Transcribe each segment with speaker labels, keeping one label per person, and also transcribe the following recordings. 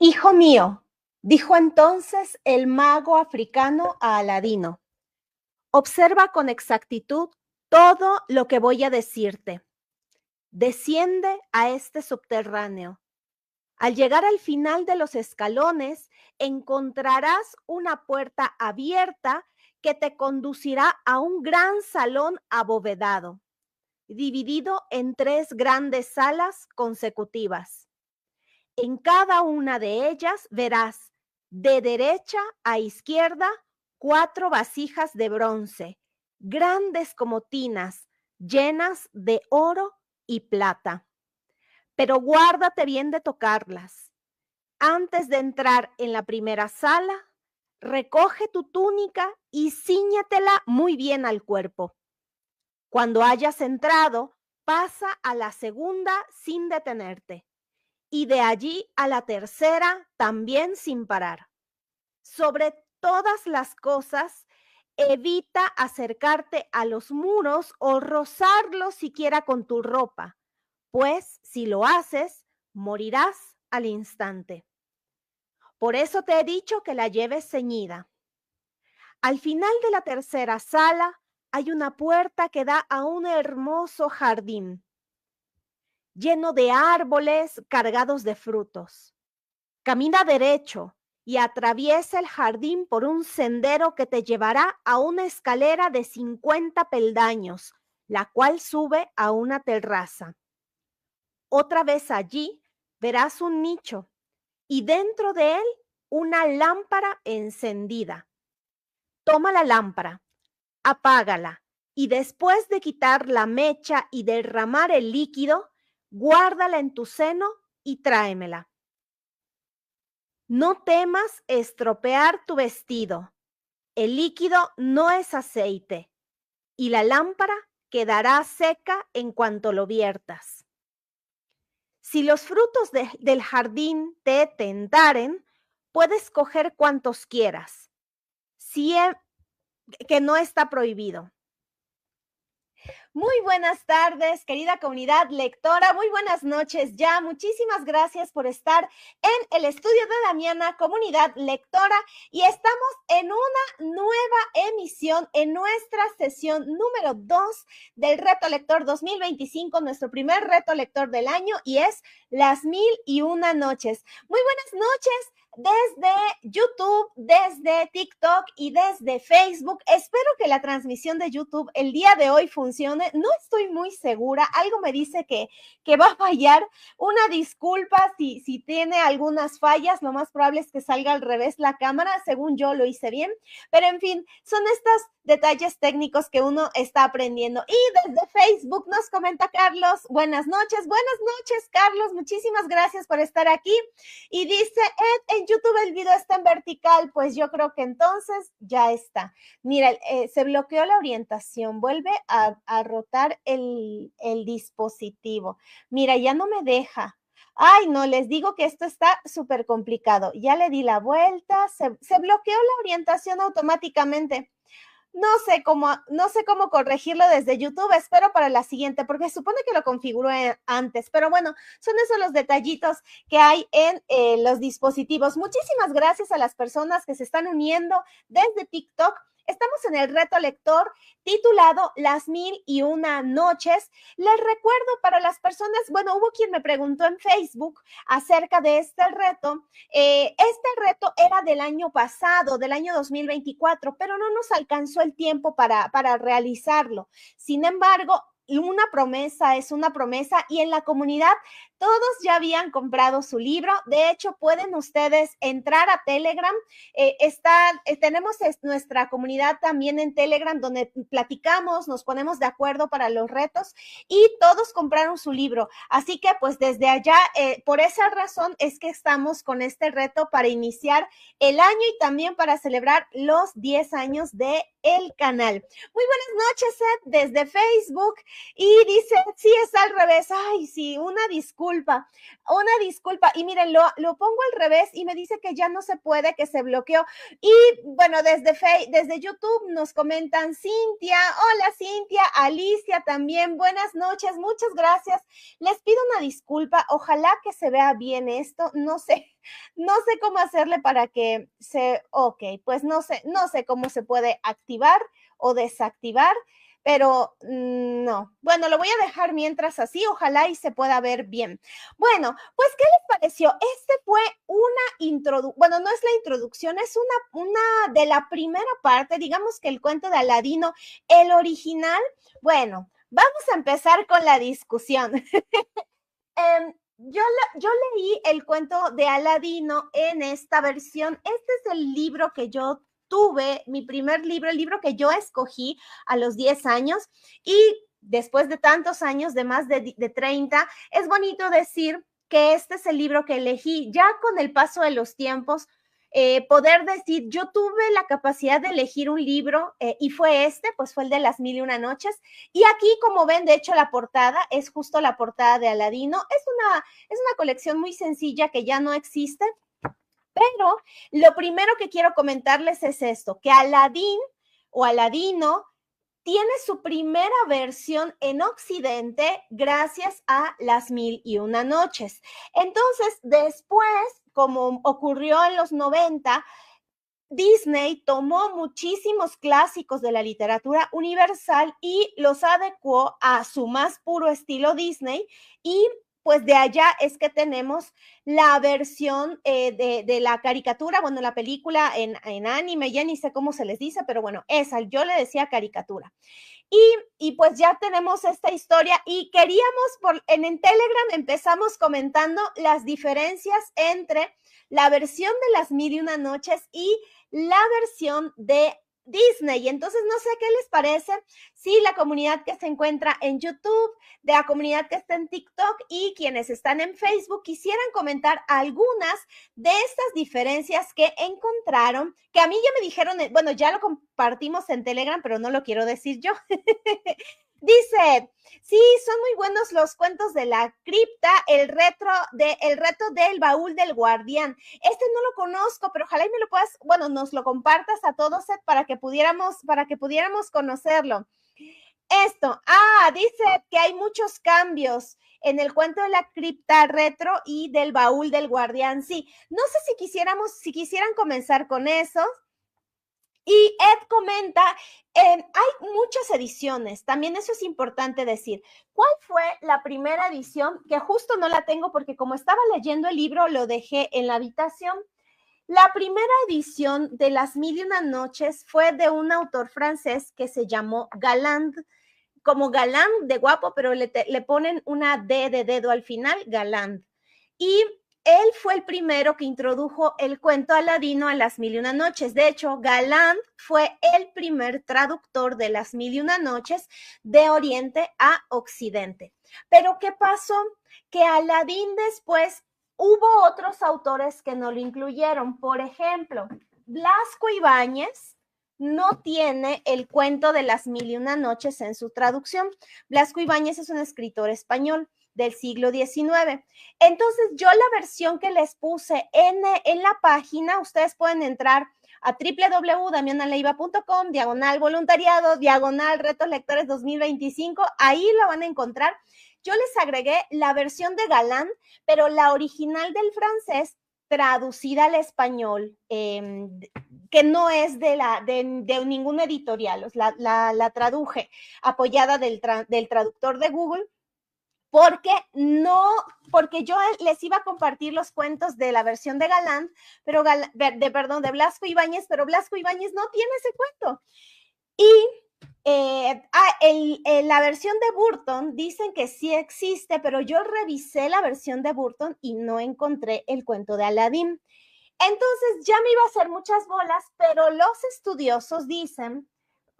Speaker 1: Hijo mío, dijo entonces el mago africano a Aladino, observa con exactitud todo lo que voy a decirte. Desciende a este subterráneo. Al llegar al final de los escalones, encontrarás una puerta abierta que te conducirá a un gran salón abovedado, dividido en 3 grandes salas consecutivas. En cada una de ellas verás de derecha a izquierda 4 vasijas de bronce, grandes como tinas, llenas de oro y plata. Pero guárdate bien de tocarlas. Antes de entrar en la primera sala, recoge tu túnica y cíñatela muy bien al cuerpo. Cuando hayas entrado, pasa a la segunda sin detenerte y de allí a la tercera también sin parar. Sobre todas las cosas, evita acercarte a los muros o rozarlos siquiera con tu ropa, pues si lo haces, morirás al instante. Por eso te he dicho que la lleves ceñida. Al final de la tercera sala hay una puerta que da a un hermoso jardín, lleno de árboles cargados de frutos. Camina derecho y atraviesa el jardín por un sendero que te llevará a una escalera de 50 peldaños, la cual sube a una terraza. Otra vez allí verás un nicho y dentro de él una lámpara encendida. Toma la lámpara, apágala y después de quitar la mecha y derramar el líquido, guárdala en tu seno y tráemela. No temas estropear tu vestido. El líquido no es aceite y la lámpara quedará seca en cuanto lo viertas. Si los frutos del jardín te tentaren, puedes coger cuantos quieras, si que no está prohibido. Muy buenas tardes, querida comunidad lectora. Muy buenas noches ya. Muchísimas gracias por estar en el estudio de Damiana, comunidad lectora. Y estamos en una nueva emisión, en nuestra sesión número 2 del Reto Lector 2025, nuestro primer Reto Lector del año, y es Las 1001 Noches. Muy buenas noches. Desde YouTube, desde TikTok y desde Facebook. Espero que la transmisión de YouTube el día de hoy funcione. No estoy muy segura. Algo me dice que va a fallar. Una disculpa si tiene algunas fallas. Lo más probable es que salga al revés la cámara. Según yo lo hice bien. Pero en fin, son estos detalles técnicos que uno está aprendiendo. Y desde Facebook nos comenta Carlos. Buenas noches, Carlos. Muchísimas gracias por estar aquí. Y dice, en YouTube el video está en vertical, pues yo creo que entonces ya está. Mira, se bloqueó la orientación, vuelve a rotar el dispositivo. Mira, ya no me deja. Ay, no, les digo que esto está súper complicado. Ya le di la vuelta, se bloqueó la orientación automáticamente. No sé cómo corregirlo desde YouTube. Espero para la siguiente, porque supone que lo configuró antes. Pero bueno, son esos los detallitos que hay en los dispositivos. Muchísimas gracias a las personas que se están uniendo desde TikTok. Estamos en el reto lector titulado Las 1001 Noches. Les recuerdo para las personas, bueno, hubo quien me preguntó en Facebook acerca de este reto. Este reto era del año pasado, del año 2024, pero no nos alcanzó el tiempo para realizarlo. Sin embargo, una promesa es una promesa y en la comunidad todos ya habían comprado su libro. De hecho, pueden ustedes entrar a Telegram. Tenemos nuestra comunidad también en Telegram donde platicamos, nos ponemos de acuerdo para los retos y todos compraron su libro. Así que pues desde allá, por esa razón es que estamos con este reto para iniciar el año y también para celebrar los 10 años de el canal. Muy buenas noches, Ed, desde Facebook. Y dice, sí, es al revés. Ay, sí, una disculpa, una disculpa. Y miren, lo pongo al revés y me dice que ya no se puede, que se bloqueó. Y bueno, desde YouTube nos comentan Cintia, hola Cintia, Alicia también, buenas noches, muchas gracias. Les pido una disculpa, ojalá que se vea bien esto, no sé cómo hacerle para que ok, pues no sé cómo se puede activar o desactivar, pero no. Bueno, lo voy a dejar mientras así, ojalá y se pueda ver bien. Bueno, pues, ¿qué les pareció? Este fue una introducción, bueno, no es la introducción, es una de la primera parte, digamos que el cuento de Aladino, el original. Bueno, vamos a empezar con la discusión. Yo leí el cuento de Aladino en esta versión. Este es el libro que yo tuve, mi primer libro, el libro que yo escogí a los 10 años y después de tantos años, de más de 30, es bonito decir que este es el libro que elegí. Ya con el paso de los tiempos, poder decir, yo tuve la capacidad de elegir un libro y fue pues fue el de Las Mil y Una Noches. Y aquí, como ven, de hecho, la portada es justo la portada de Aladino. Es una colección muy sencilla que ya no existe, pero lo primero que quiero comentarles es esto, que Aladín o Aladino tiene su primera versión en Occidente gracias a Las Mil y Una Noches. Entonces, después, como ocurrió en los 90, Disney tomó muchísimos clásicos de la literatura universal y los adecuó a su más puro estilo Disney y pues de allá es que tenemos la versión de la caricatura, bueno, la película en anime, ya ni sé cómo se les dice, pero bueno, esa, yo le decía caricatura. Y pues ya tenemos esta historia y queríamos, en Telegram empezamos comentando las diferencias entre la versión de Las Mil y Una Noches y la versión de Disney. Entonces, no sé qué les parece si la comunidad que se encuentra en YouTube, de la comunidad que está en TikTok y quienes están en Facebook quisieran comentar algunas de estas diferencias que encontraron, que a mí ya me dijeron, bueno, ya lo compartimos en Telegram, pero no lo quiero decir yo. Dice, sí, son muy buenos los cuentos de la cripta, el reto del baúl del guardián. Este no lo conozco, pero ojalá y me lo puedas, bueno, nos lo compartas a todos, Seth, para que pudiéramos conocerlo. Dice que hay muchos cambios en el cuento de la cripta retro y del baúl del guardián. Sí, no sé si quisieran comenzar con eso. Y Ed comenta, hay muchas ediciones, también eso es importante decir. ¿Cuál fue la primera edición? Que justo no la tengo porque como estaba leyendo el libro lo dejé en la habitación. La primera edición de Las Mil y Una Noches fue de un autor francés que se llamó Galland, como galán de guapo, pero le ponen una D de dedo al final, Galland. Y él fue el primero que introdujo el cuento Aladino a Las Mil y Una Noches. De hecho, Galland fue el primer traductor de Las Mil y Una Noches de Oriente a Occidente. Pero ¿qué pasó? Que Aladín después hubo otros autores que no lo incluyeron. Por ejemplo, Blasco Ibáñez no tiene el cuento de Las Mil y Una Noches en su traducción. Blasco Ibáñez es un escritor español del siglo XIX. Entonces, yo la versión que les puse en la página, ustedes pueden entrar a www.damianaleiva.com, /voluntariado, /retos lectores 2025, ahí la van a encontrar. Yo les agregué la versión de Galland, pero la original del francés, traducida al español, que no es de ningún editorial, la traduje apoyada del traductor de Google, porque yo les iba a compartir los cuentos de la versión de Galland, pero de Blasco Ibáñez, pero Blasco Ibáñez no tiene ese cuento. Y la versión de Burton dicen que sí existe, pero yo revisé la versión de Burton y no encontré el cuento de Aladín. Entonces ya me iba a hacer muchas bolas, pero los estudiosos dicen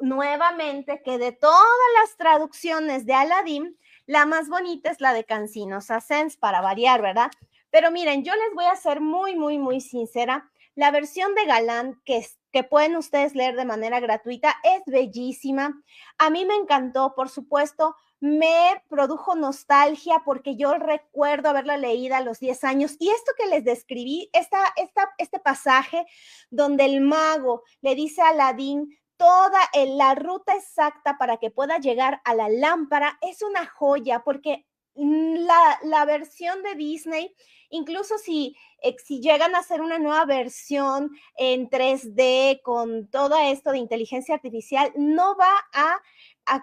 Speaker 1: nuevamente que de todas las traducciones de Aladín, la más bonita es la de Cancino Sassens, para variar, ¿verdad? Pero miren, yo les voy a ser muy, muy, muy sincera. La versión de Galland, que pueden ustedes leer de manera gratuita, es bellísima. A mí me encantó, por supuesto, me produjo nostalgia porque yo recuerdo haberla leído a los 10 años. Y esto que les describí, este pasaje donde el mago le dice a Aladín toda la ruta exacta para que pueda llegar a la lámpara, es una joya porque la versión de Disney, incluso si llegan a hacer una nueva versión en 3D con todo esto de inteligencia artificial, no va a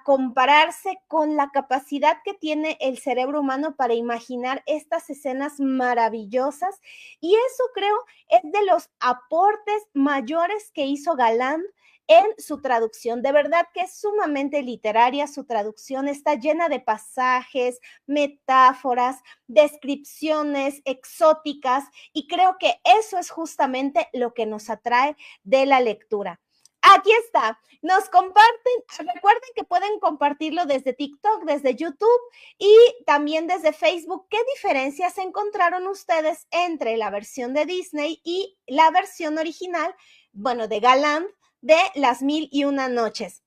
Speaker 1: compararse con la capacidad que tiene el cerebro humano para imaginar estas escenas maravillosas. Y eso creo es de los aportes mayores que hizo Galán en su traducción. De verdad que es sumamente literaria su traducción, está llena de pasajes, metáforas, descripciones exóticas, y creo que eso es justamente lo que nos atrae de la lectura. Aquí está, nos comparten, recuerden que pueden compartirlo desde TikTok, desde YouTube y también desde Facebook. ¿Qué diferencias encontraron ustedes entre la versión de Disney y la versión original, bueno, de Galán, de Las Mil y Una Noches?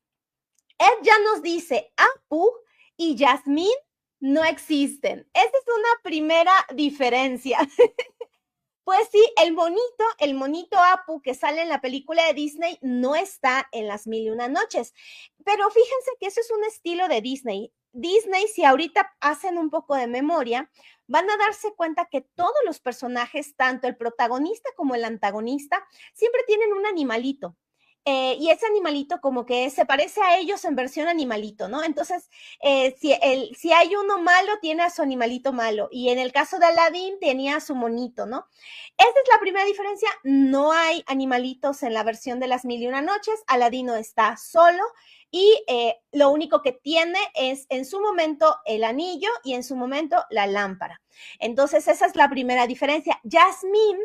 Speaker 1: Ed ya nos dice, Apu y Yasmín no existen. Esa es una primera diferencia. Pues sí, el monito Apu que sale en la película de Disney no está en Las Mil y Una Noches. Pero fíjense que eso es un estilo de Disney. Disney, si ahorita hacen un poco de memoria, van a darse cuenta que todos los personajes, tanto el protagonista como el antagonista, siempre tienen un animalito. Y ese animalito como que se parece a ellos en versión animalito, ¿no? Entonces, si hay uno malo, tiene a su animalito malo. Y en el caso de Aladdin, tenía a su monito, ¿no? Esa es la primera diferencia. No hay animalitos en la versión de Las Mil y Una Noches. Aladino está solo y lo único que tiene es en su momento el anillo y en su momento la lámpara. Entonces, esa es la primera diferencia. Yasmín,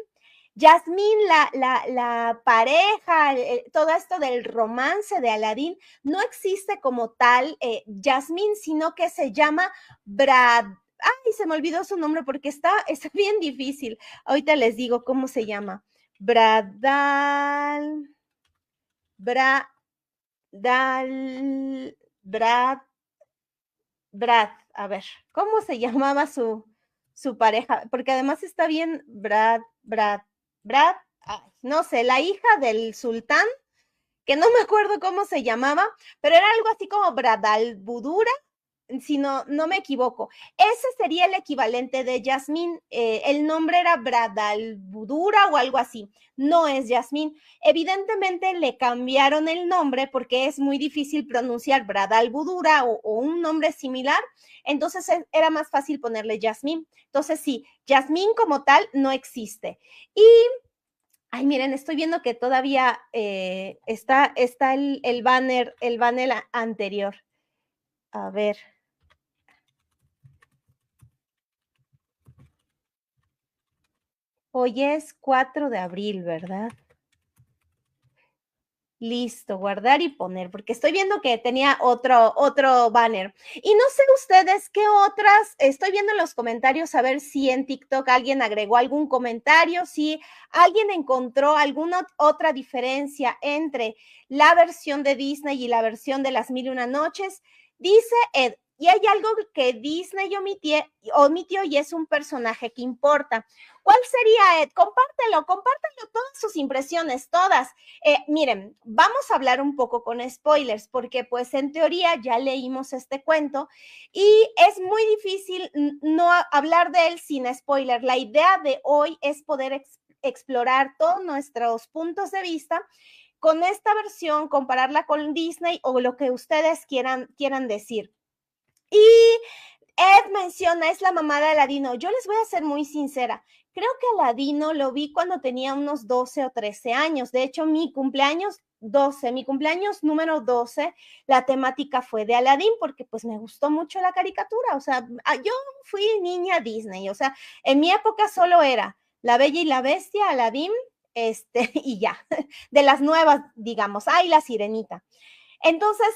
Speaker 1: la pareja, todo esto del romance de Aladín, no existe como tal Yasmín, sino que se llama Brad. Ay, se me olvidó su nombre porque está bien difícil. Ahorita les digo cómo se llama. Brad, a ver, ¿cómo se llamaba su pareja? Porque además está bien Brad, ay, no sé, la hija del sultán, que no me acuerdo cómo se llamaba, pero era algo así como Bradalbudura, si no me equivoco. Ese sería el equivalente de Yasmín. El nombre era Bradalbudura o algo así. No es Yasmín. Evidentemente le cambiaron el nombre porque es muy difícil pronunciar Bradalbudura o un nombre similar. Entonces era más fácil ponerle Yasmín. Entonces sí, Yasmín como tal no existe. Y ay, miren, estoy viendo que todavía está el banner anterior. A ver. Hoy es 4 de abril, ¿verdad? Listo, guardar y poner, porque estoy viendo que tenía otro banner. Y no sé ustedes qué otras, estoy viendo en los comentarios a ver si en TikTok alguien agregó algún comentario, si alguien encontró alguna otra diferencia entre la versión de Disney y la versión de Las Mil y Una Noches. Dice Ed, y hay algo que Disney omitió y es un personaje que importa. ¿Cuál sería, Ed? Compártelo todas sus impresiones, todas. Miren, vamos a hablar un poco con spoilers, porque pues en teoría ya leímos este cuento y es muy difícil no hablar de él sin spoiler. La idea de hoy es poder explorar todos nuestros puntos de vista con esta versión, compararla con Disney o lo que ustedes quieran decir. Y Ed menciona, es la mamá de Aladino. Yo les voy a ser muy sincera. Creo que Aladino lo vi cuando tenía unos 12 o 13 años. De hecho, mi cumpleaños número 12, la temática fue de Aladín porque pues me gustó mucho la caricatura. O sea, yo fui niña Disney. O sea, en mi época solo era La Bella y la Bestia, Aladín, y ya. De las nuevas, digamos. Y La Sirenita. Entonces,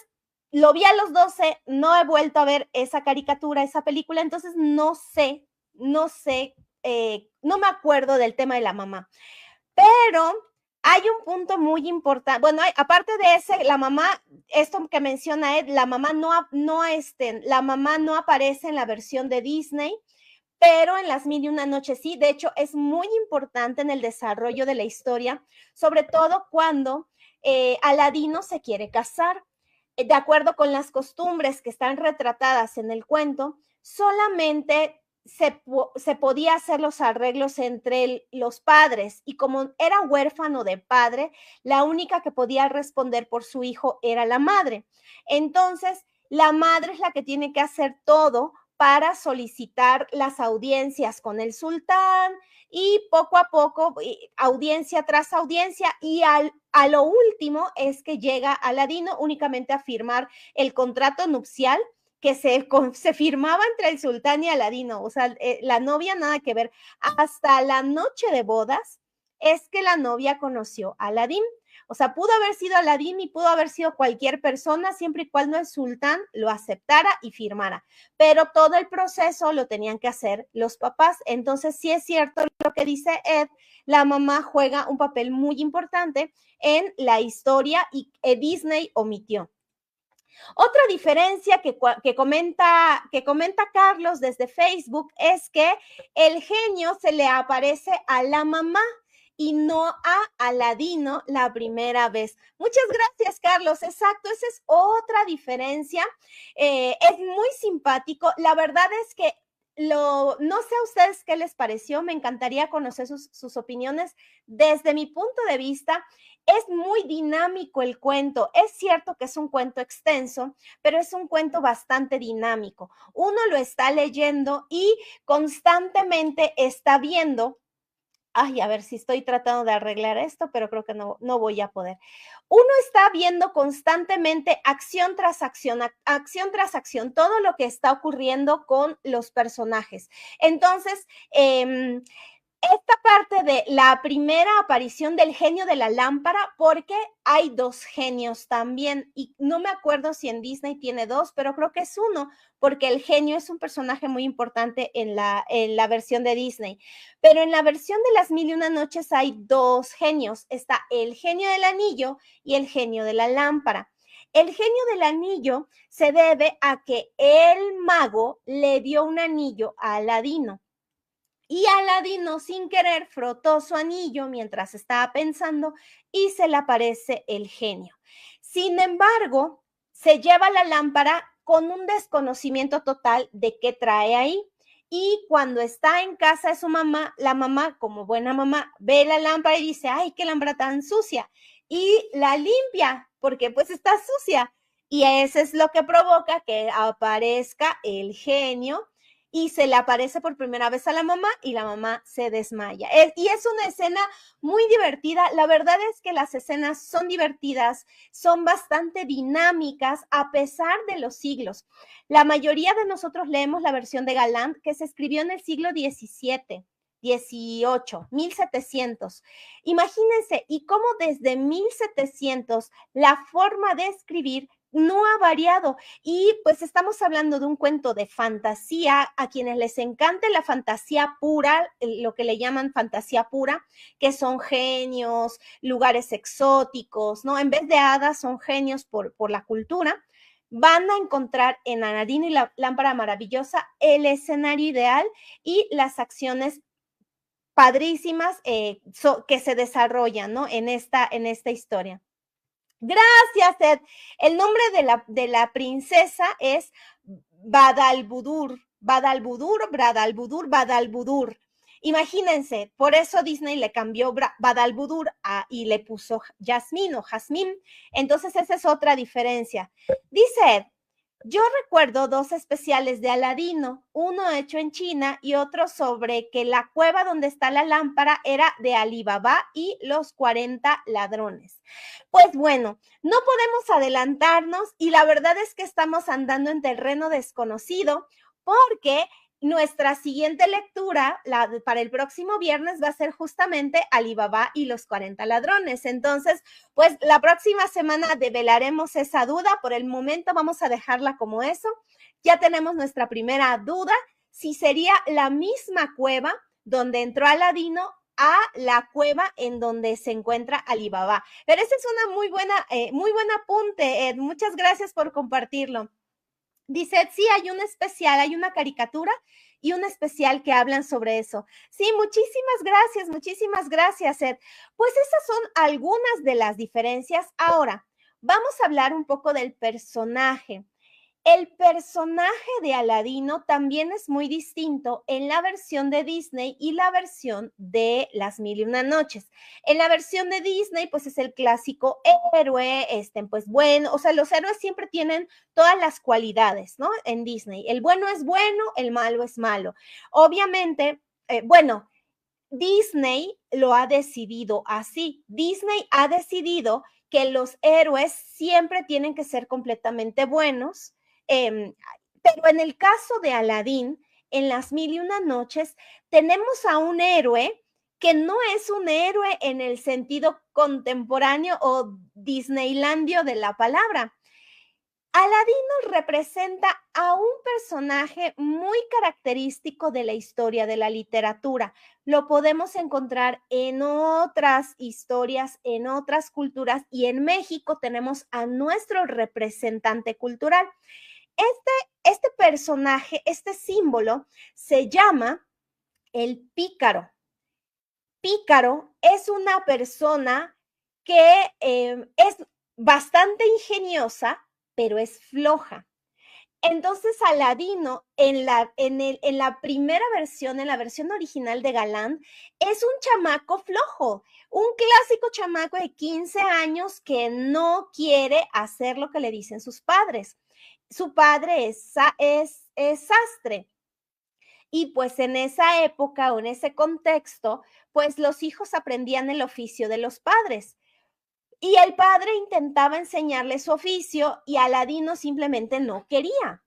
Speaker 1: lo vi a los 12, no he vuelto a ver esa caricatura, esa película, entonces no sé, no me acuerdo del tema de la mamá. Pero Hay un punto muy importante, bueno, aparte de ese, la mamá, esto que menciona Ed, la mamá no aparece en la versión de Disney, pero en Las Mil y una Noches sí. De hecho, es muy importante en el desarrollo de la historia, sobre todo cuando Aladino se quiere casar. De acuerdo con las costumbres que están retratadas en el cuento, solamente se podía hacer los arreglos entre los padres, y como era huérfano de padre, la única que podía responder por su hijo era la madre. Entonces, la madre es la que tiene que hacer todo para solicitar las audiencias con el sultán, y poco a poco, audiencia tras audiencia, y a lo último es que llega Aladino únicamente a firmar el contrato nupcial que se firmaba entre el sultán y Aladino. O sea, la novia nada que ver. Hasta la noche de bodas es que la novia conoció a Aladín. O sea, pudo haber sido Aladín y pudo haber sido cualquier persona, siempre y cuando el sultán lo aceptara y firmara. Pero todo el proceso lo tenían que hacer los papás. Entonces, sí es cierto lo que dice Ed, la mamá juega un papel muy importante en la historia, y Disney omitió. Otra diferencia que comenta Carlos desde Facebook es que el genio se le aparece a la mamá y no a Aladino la primera vez. Muchas gracias, Carlos. Exacto, esa es otra diferencia. Es muy simpático. La verdad es que no sé a ustedes qué les pareció. Me encantaría conocer sus opiniones. Desde mi punto de vista, es muy dinámico el cuento. Es cierto que es un cuento extenso, pero es un cuento bastante dinámico. Uno lo está leyendo y constantemente está viendo. Ay, a ver si estoy tratando de arreglar esto, pero creo que no voy a poder. Uno está viendo constantemente acción tras acción, todo lo que está ocurriendo con los personajes. Entonces, esta parte de la primera aparición del genio de la lámpara, porque hay dos genios también, y no me acuerdo si en Disney tiene dos, pero creo que es uno, porque el genio es un personaje muy importante en la versión de Disney. Pero en la versión de Las Mil y una Noches hay dos genios. Está el genio del anillo y el genio de la lámpara. El genio del anillo se debe a que el mago le dio un anillo a Aladino. Y Aladino, sin querer, frotó su anillo mientras estaba pensando y se le aparece el genio. Sin embargo, se lleva la lámpara con un desconocimiento total de qué trae ahí. Y cuando está en casa de su mamá, la mamá, como buena mamá, ve la lámpara y dice, ay, qué lámpara tan sucia. Y la limpia, porque pues está sucia. Y eso es lo que provoca que aparezca el genio, y se le aparece por primera vez a la mamá y la mamá se desmaya. Y es una escena muy divertida. La verdad es que las escenas son divertidas, son bastante dinámicas a pesar de los siglos. La mayoría de nosotros leemos la versión de Galland, que se escribió en el siglo XVII. 18, 1700. Imagínense, y cómo desde 1700 la forma de escribir no ha variado. Y pues estamos hablando de un cuento de fantasía. A quienes les encante la fantasía pura, lo que le llaman fantasía pura, que son genios, lugares exóticos, ¿no? En vez de hadas son genios por la cultura. Van a encontrar en Aladino y la lámpara maravillosa el escenario ideal y las acciones padrísimas que se desarrollan, ¿no? En esta historia. Gracias, Ed. El nombre de la princesa es Badalbudur. Imagínense, por eso Disney le cambió Badalbudur y le puso Jasmine o Jazmín. Entonces esa es otra diferencia. Dice Ed, yo recuerdo dos especiales de Aladino, uno hecho en China y otro sobre que la cueva donde está la lámpara era de Alibaba y los 40 ladrones. Pues bueno, no podemos adelantarnos, y la verdad es que estamos andando en terreno desconocido, porque nuestra siguiente lectura para el próximo viernes va a ser justamente Alibaba y los 40 ladrones. Entonces, pues la próxima semana develaremos esa duda. Por el momento vamos a dejarla como eso. Ya tenemos nuestra primera duda, si sería la misma cueva donde entró Aladino a la cueva en donde se encuentra Alibaba. Pero ese es una muy buen apunte, Ed. Muchas gracias por compartirlo. Dice, sí, hay un especial, hay una caricatura y un especial que hablan sobre eso. Sí, muchísimas gracias, Ed. Pues esas son algunas de las diferencias. Ahora, vamos a hablar un poco del personaje. El personaje de Aladino también es muy distinto en la versión de Disney y la versión de Las Mil y Una Noches. En la versión de Disney, pues es el clásico héroe, pues bueno, o sea, los héroes siempre tienen todas las cualidades, ¿no? En Disney. El bueno es bueno, el malo es malo. Obviamente, bueno, Disney lo ha decidido así. Disney ha decidido que los héroes siempre tienen que ser completamente buenos. Pero en el caso de Aladín, en Las Mil y Una Noches, tenemos a un héroe que no es un héroe en el sentido contemporáneo o Disneylandio de la palabra. Aladino representa a un personaje muy característico de la historia de la literatura. Lo podemos encontrar en otras historias, en otras culturas, y en México tenemos a nuestro representante cultural. Este personaje, este símbolo, se llama el pícaro. Pícaro es una persona que es bastante ingeniosa, pero es floja. Entonces, Aladino, en la primera versión, en la versión original de Galán, es un chamaco flojo, un clásico chamaco de 15 años que no quiere hacer lo que le dicen sus padres. Su padre es sastre. Y pues en esa época o en ese contexto, pues los hijos aprendían el oficio de los padres. Y el padre intentaba enseñarle su oficio y Aladino simplemente no quería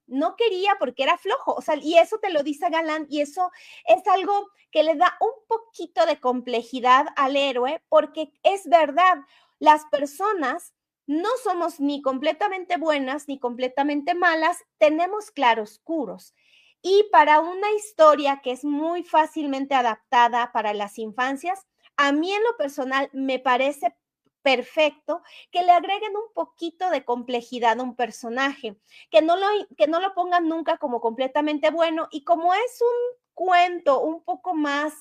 Speaker 1: porque era flojo, o sea, y eso te lo dice Galán y eso es algo que le da un poquito de complejidad al héroe porque es verdad, las personas no somos ni completamente buenas ni completamente malas, tenemos claroscuros. Y para una historia que es muy fácilmente adaptada para las infancias, a mí en lo personal me parece perfecto que le agreguen un poquito de complejidad a un personaje, que no lo pongan nunca como completamente bueno y como es un cuento un poco más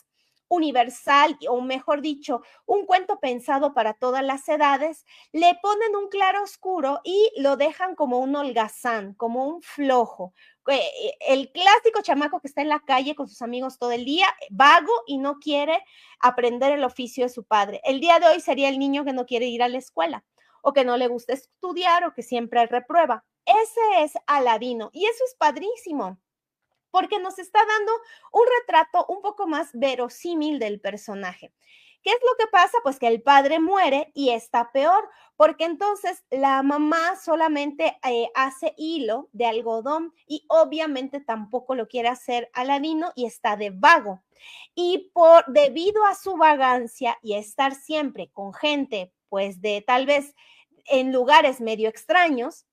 Speaker 1: universal o mejor dicho, un cuento pensado para todas las edades, le ponen un claro oscuro y lo dejan como un holgazán, como un flojo. El clásico chamaco que está en la calle con sus amigos todo el día, vago y no quiere aprender el oficio de su padre. El día de hoy sería el niño que no quiere ir a la escuela o que no le gusta estudiar o que siempre reprueba. Ese es Aladino y eso es padrísimo porque nos está dando un retrato un poco más verosímil del personaje. ¿Qué es lo que pasa? Pues que el padre muere y está peor, porque entonces la mamá solamente hace hilo de algodón y obviamente tampoco lo quiere hacer Aladino y está de vago. Y debido a su vagancia y estar siempre con gente, pues de tal vez en lugares medio extraños,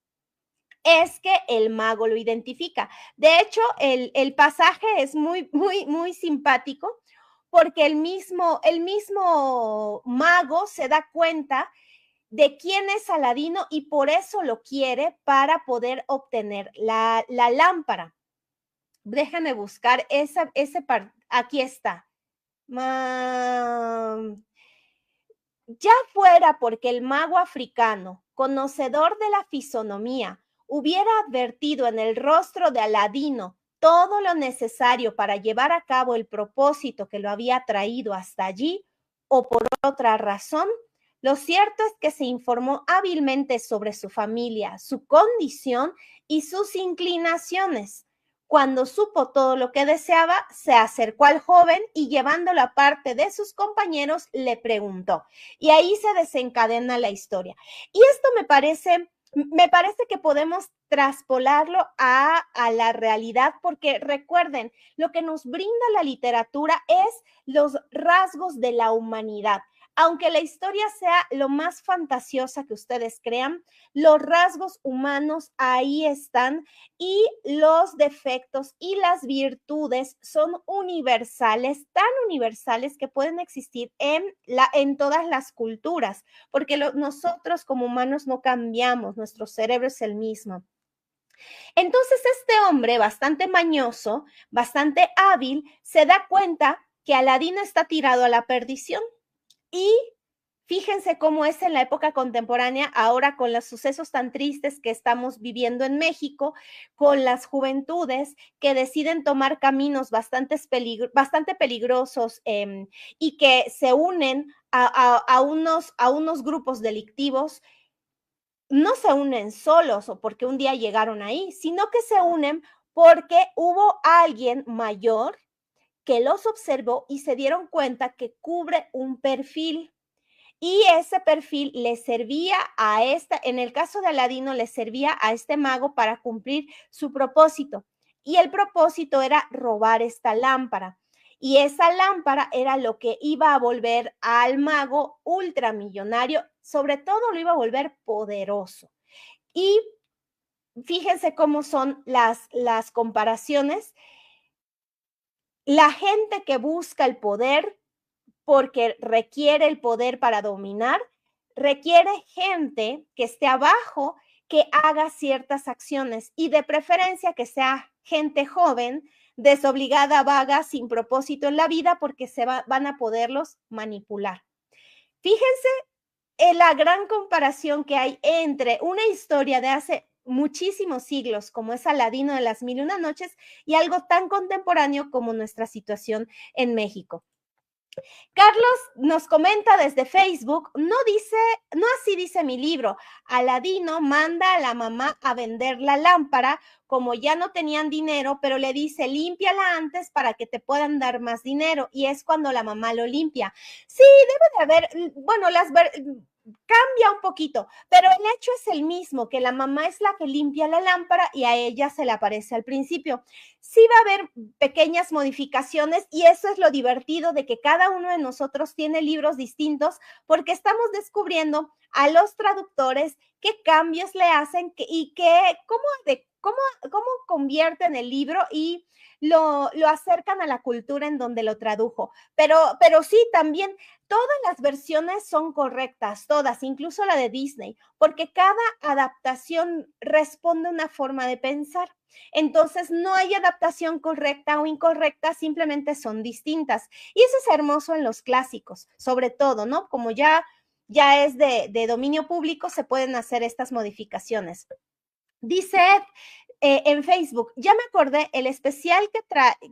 Speaker 1: es que el mago lo identifica. De hecho, el pasaje es muy simpático porque el mismo mago se da cuenta de quién es Aladino y por eso lo quiere para poder obtener la lámpara. Déjame buscar aquí está. Ya fuera porque el mago africano, conocedor de la fisonomía, hubiera advertido en el rostro de Aladino todo lo necesario para llevar a cabo el propósito que lo había traído hasta allí, o por otra razón, lo cierto es que se informó hábilmente sobre su familia, su condición y sus inclinaciones. Cuando supo todo lo que deseaba, se acercó al joven y llevándolo aparte de sus compañeros, le preguntó. Y ahí se desencadena la historia. Y esto me parece que podemos traspolarlo a la realidad, porque recuerden, lo que nos brinda la literatura es los rasgos de la humanidad. aunque la historia sea lo más fantasiosa que ustedes crean, los rasgos humanos ahí están y los defectos y las virtudes son universales, tan universales que pueden existir en todas las culturas, porque nosotros como humanos no cambiamos, nuestro cerebro es el mismo. Entonces este hombre, bastante mañoso, bastante hábil, se da cuenta que Aladino está tirado a la perdición y fíjense cómo es en la época contemporánea, ahora con los sucesos tan tristes que estamos viviendo en México, con las juventudes que deciden tomar caminos bastante peligrosos y que se unen a unos grupos delictivos. No se unen solos o porque un día llegaron ahí, sino que se unen porque hubo alguien mayor que los observó y se dieron cuenta que cubre un perfil. Y ese perfil le servía en el caso de Aladino, le servía a este mago para cumplir su propósito. Y el propósito era robar esta lámpara. Y esa lámpara era lo que iba a volver al mago ultramillonario, sobre todo lo iba a volver poderoso. Y fíjense cómo son las comparaciones. La gente que busca el poder porque requiere el poder para dominar, requiere gente que esté abajo, que haga ciertas acciones y de preferencia que sea gente joven, desobligada, vaga, sin propósito en la vida, porque van a poderlos manipular. Fíjense en la gran comparación que hay entre una historia de hace muchísimos siglos, como es Aladino de las Mil y Una Noches, y algo tan contemporáneo como nuestra situación en México. Carlos nos comenta desde Facebook, no así dice mi libro. Aladino manda a la mamá a vender la lámpara, como ya no tenían dinero, pero le dice, límpiala antes para que te puedan dar más dinero. Y es cuando la mamá lo limpia. Sí, debe de haber, bueno, cambia un poquito, pero el hecho es el mismo, que la mamá es la que limpia la lámpara y a ella se le aparece al principio. Sí va a haber pequeñas modificaciones y eso es lo divertido de que cada uno de nosotros tiene libros distintos porque estamos descubriendo a los traductores qué cambios le hacen y cómo convierten el libro y lo acercan a la cultura en donde lo tradujo. Pero sí, también todas las versiones son correctas, todas, incluso la de Disney, porque cada adaptación responde a una forma de pensar. Entonces, no hay adaptación correcta o incorrecta, simplemente son distintas. Y eso es hermoso en los clásicos, sobre todo, ¿no? Como ya es de dominio público, se pueden hacer estas modificaciones. Dice Ed, en Facebook, ya me acordé, el especial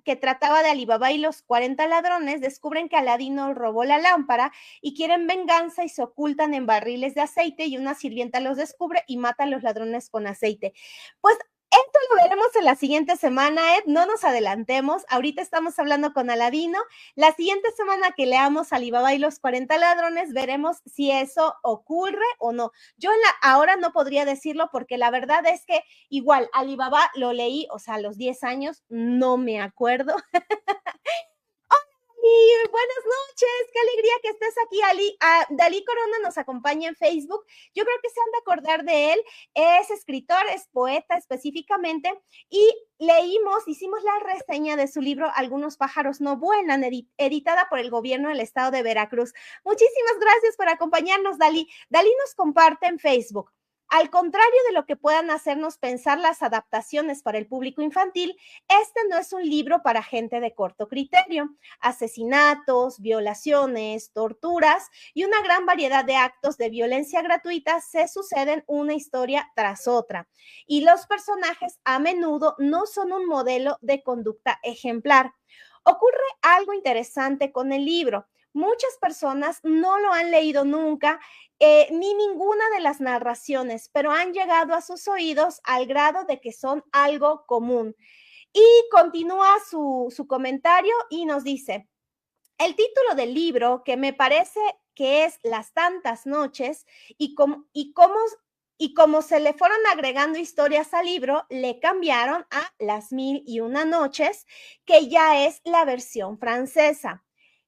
Speaker 1: que trataba de Alibaba y los 40 ladrones, descubren que Aladino robó la lámpara y quieren venganza y se ocultan en barriles de aceite y una sirvienta los descubre y mata a los ladrones con aceite. Pues esto lo veremos en la siguiente semana, Ed, no nos adelantemos, ahorita estamos hablando con Aladino, la siguiente semana que leamos Alibaba y los 40 ladrones, veremos si eso ocurre o no. Yo ahora no podría decirlo porque la verdad es que igual Alibaba lo leí, o sea, a los 10 años, no me acuerdo. Y buenas noches, qué alegría que estés aquí, Ali. Dalí Corona nos acompaña en Facebook. Yo creo que se han de acordar de él. Es escritor, es poeta específicamente. Y hicimos la reseña de su libro Algunos pájaros no vuelan, editada por el gobierno del estado de Veracruz. Muchísimas gracias por acompañarnos, Dalí. Dalí nos comparte en Facebook. Al contrario de lo que puedan hacernos pensar las adaptaciones para el público infantil, este no es un libro para gente de corto criterio. Asesinatos, violaciones, torturas y una gran variedad de actos de violencia gratuita se suceden una historia tras otra. Y los personajes a menudo no son un modelo de conducta ejemplar. Ocurre algo interesante con el libro. Muchas personas no lo han leído nunca, ni ninguna de las narraciones, pero han llegado a sus oídos al grado de que son algo común. Y continúa su comentario y nos dice, el título del libro, que me parece que es Las tantas noches, y como se le fueron agregando historias al libro, le cambiaron a Las Mil y Una Noches, que ya es la versión francesa.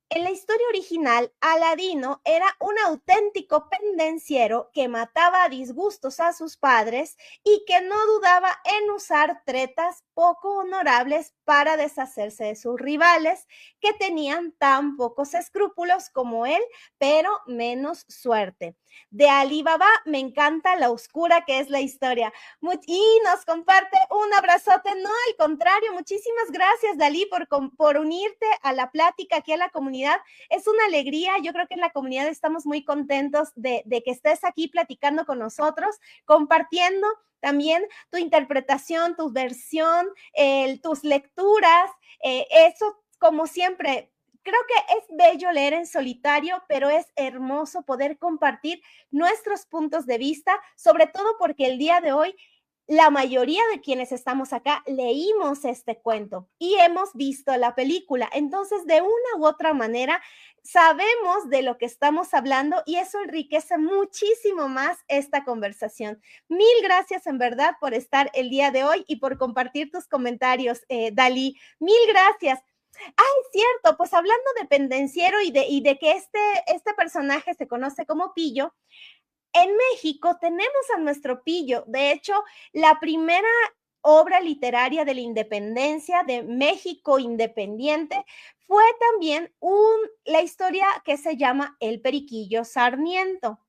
Speaker 1: En la historia original, Aladino era un auténtico pendenciero que mataba a disgustos a sus padres y que no dudaba en usar tretas poco honorables para deshacerse de sus rivales, que tenían tan pocos escrúpulos como él, pero menos suerte. De Ali Baba me encanta la oscura que es la historia. Y nos comparte un abrazote. No, al contrario, muchísimas gracias, Dalí, por unirte a la plática aquí a la comunidad. Es una alegría. Yo creo que en la comunidad estamos muy contentos de que estés aquí platicando con nosotros, compartiendo también tu interpretación, tu versión, tus lecturas. Eso, como siempre, creo que es bello leer en solitario, pero es hermoso poder compartir nuestros puntos de vista, sobre todo porque el día de hoy la mayoría de quienes estamos acá leímos este cuento y hemos visto la película. Entonces, de una u otra manera, sabemos de lo que estamos hablando y eso enriquece muchísimo más esta conversación. Mil gracias en verdad por estar el día de hoy y por compartir tus comentarios, Dalí. Mil gracias. Ay, cierto, pues hablando de pendenciero y de que este personaje se conoce como Pillo, en México tenemos a nuestro Pillo. De hecho, la primera obra literaria de la independencia de México independiente fue también la historia que se llama El Periquillo Sarmiento.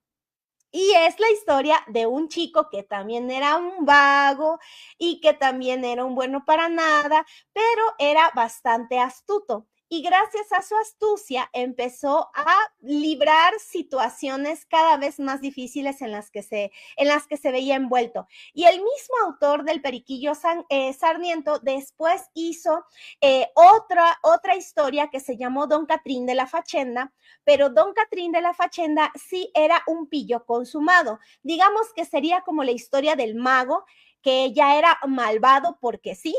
Speaker 1: Y es la historia de un chico que también era un vago y que también era un bueno para nada, pero era bastante astuto. Y gracias a su astucia empezó a librar situaciones cada vez más difíciles en las que se veía envuelto. Y el mismo autor del Periquillo Sarmiento después hizo otra historia que se llamó Don Catrín de la Fachenda, pero Don Catrín de la Fachenda sí era un pillo consumado. Digamos que sería como la historia del mago, que ya era malvado porque sí.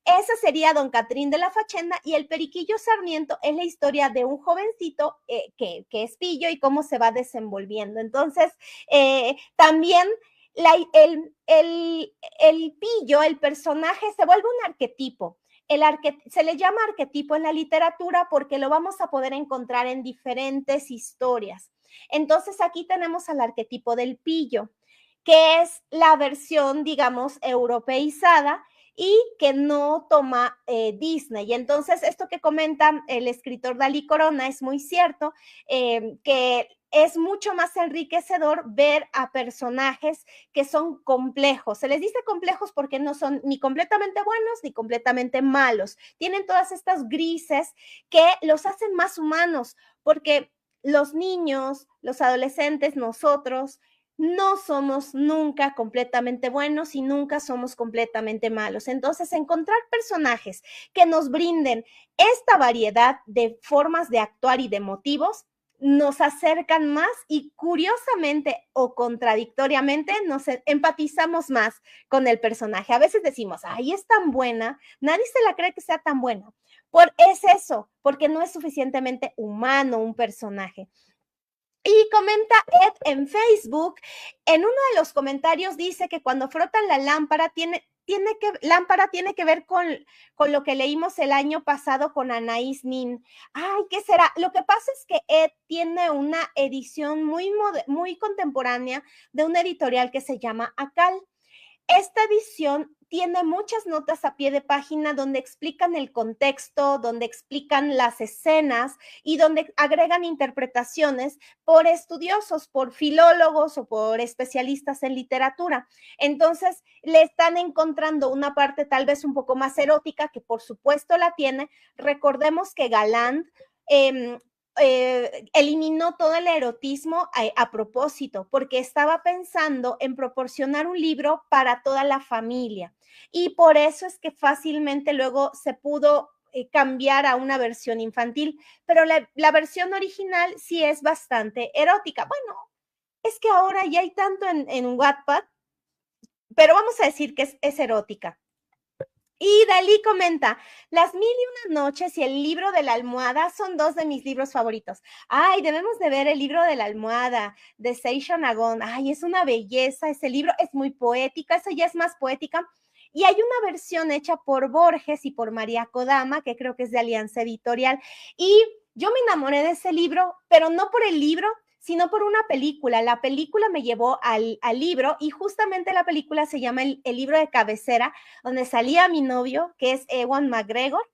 Speaker 1: Esa sería Don Catrín de la Fachenda y el Periquillo Sarmiento es la historia de un jovencito que es pillo y cómo se va desenvolviendo. Entonces, también el pillo, el personaje, se vuelve un arquetipo. Se le llama arquetipo en la literatura porque lo vamos a poder encontrar en diferentes historias. Entonces, aquí tenemos al arquetipo del pillo, que es la versión, digamos, europeizada y que no toma Disney. Y entonces, esto que comenta el escritor Dalí Corona es muy cierto, que es mucho más enriquecedor ver a personajes que son complejos. Se les dice complejos porque no son ni completamente buenos ni completamente malos. Tienen todas estas grises que los hacen más humanos, porque los niños, los adolescentes, nosotros, no somos nunca completamente buenos y nunca somos completamente malos. Entonces, encontrar personajes que nos brinden esta variedad de formas de actuar y de motivos nos acercan más y curiosamente o contradictoriamente nos empatizamos más con el personaje. A veces decimos, ay, es tan buena, nadie se la cree que sea tan buena. Es eso, porque no es suficientemente humano un personaje. Y comenta Ed en Facebook, en uno de los comentarios dice que cuando frotan la lámpara tiene que ver con lo que leímos el año pasado con Anaïs Nin. Ay, ¿qué será? Lo que pasa es que Ed tiene una edición muy contemporánea de una editorial que se llama Acal. Esta edición tiene muchas notas a pie de página donde explican el contexto, donde explican las escenas y donde agregan interpretaciones por estudiosos, por filólogos o por especialistas en literatura. Entonces, le están encontrando una parte tal vez un poco más erótica, que por supuesto la tiene. Recordemos que Galland eliminó todo el erotismo a propósito, porque estaba pensando en proporcionar un libro para toda la familia. Y por eso es que fácilmente luego se pudo cambiar a una versión infantil, pero la versión original sí es bastante erótica. Bueno, es que ahora ya hay tanto en Wattpad, pero vamos a decir que es erótica. Y Dalí comenta, Las Mil y Una Noches y El Libro de la Almohada son dos de mis libros favoritos. Ay, debemos de ver El Libro de la Almohada de Seishon Agon. Ay, es una belleza ese libro, es muy poética, eso ya es más poética. Y hay una versión hecha por Borges y por María Kodama, que creo que es de Alianza Editorial. Y Yo me enamoré de ese libro, pero no por el libro, sino por una película. La película me llevó al libro y justamente la película se llama el libro de cabecera, donde salía mi novio, que es Ewan McGregor.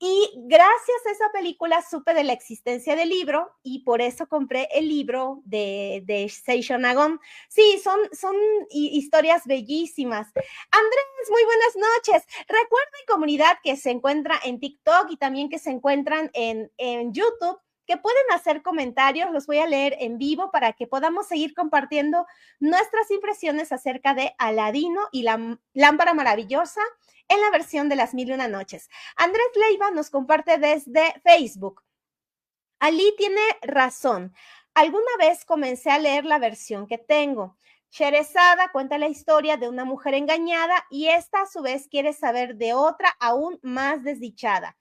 Speaker 1: Y gracias a esa película supe de la existencia del libro y por eso compré el libro de Seishon Agon. Sí, son historias bellísimas. Andrés, muy buenas noches. Recuerden, comunidad, que se encuentra en TikTok y también que se encuentran en YouTube, que pueden hacer comentarios, los voy a leer en vivo para que podamos seguir compartiendo nuestras impresiones acerca de Aladino y la lámpara maravillosa en la versión de Las Mil y Una Noches. Andrés Leiva nos comparte desde Facebook. Ali tiene razón. Alguna vez comencé a leer la versión que tengo. Sherezada cuenta la historia de una mujer engañada y esta a su vez quiere saber de otra aún más desdichada.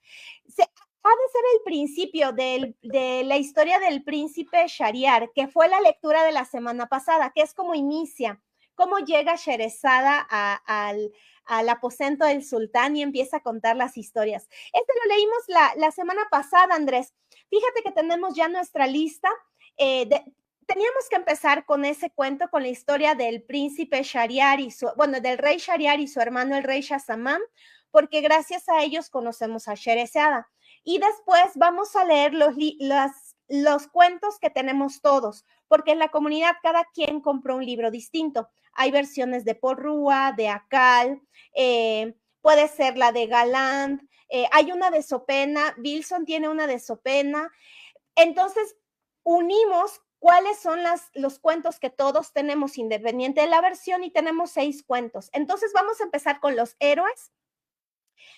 Speaker 1: Ha de ser el principio de la historia del príncipe Shahriar, que fue la lectura de la semana pasada, que es como inicia, cómo llega Sherezada al aposento del sultán y empieza a contar las historias. Este lo leímos la semana pasada, Andrés. Fíjate que tenemos ya nuestra lista. Teníamos que empezar con ese cuento, con la historia del príncipe Shahriar del rey Shahriar y su hermano el rey Shahzaman, porque gracias a ellos conocemos a Sherezada. Y después vamos a leer los cuentos que tenemos todos, porque en la comunidad cada quien compró un libro distinto. Hay versiones de Porrúa, de Akal, puede ser la de Galland, hay una de Sopena, Wilson tiene una de Sopena. Entonces, unimos cuáles son los cuentos que todos tenemos independiente de la versión y tenemos 6 cuentos. Entonces, vamos a empezar con los héroes.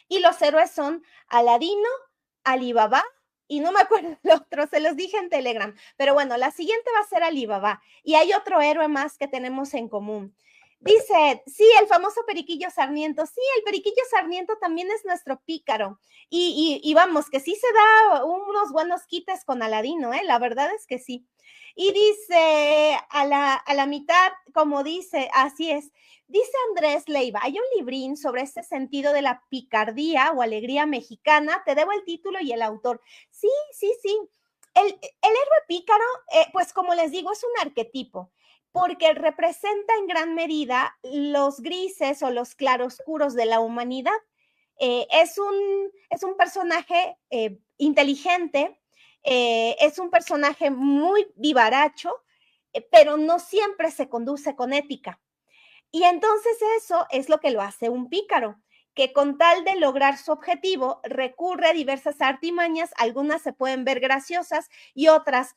Speaker 1: Y los héroes son Aladino, Alibaba, y no me acuerdo el otro, se los dije en Telegram, pero bueno, la siguiente va a ser Alibaba, y hay otro héroe más que tenemos en común. Dice, sí, el famoso Periquillo Sarmiento, sí, el Periquillo Sarmiento también es nuestro pícaro, y vamos, que sí se da unos buenos quites con Aladino, la verdad es que sí. Y dice, a la mitad, como dice, así es, dice Andrés Leiva, hay un librín sobre este sentido de la picardía o alegría mexicana, te debo el título y el autor. Sí, sí, sí. El héroe pícaro, pues como les digo, es un arquetipo, porque representa en gran medida los grises o los claroscuros de la humanidad. Es un personaje inteligente, es un personaje muy vivaracho, pero no siempre se conduce con ética. Y entonces eso es lo que lo hace un pícaro, que con tal de lograr su objetivo recurre a diversas artimañas, algunas se pueden ver graciosas y otras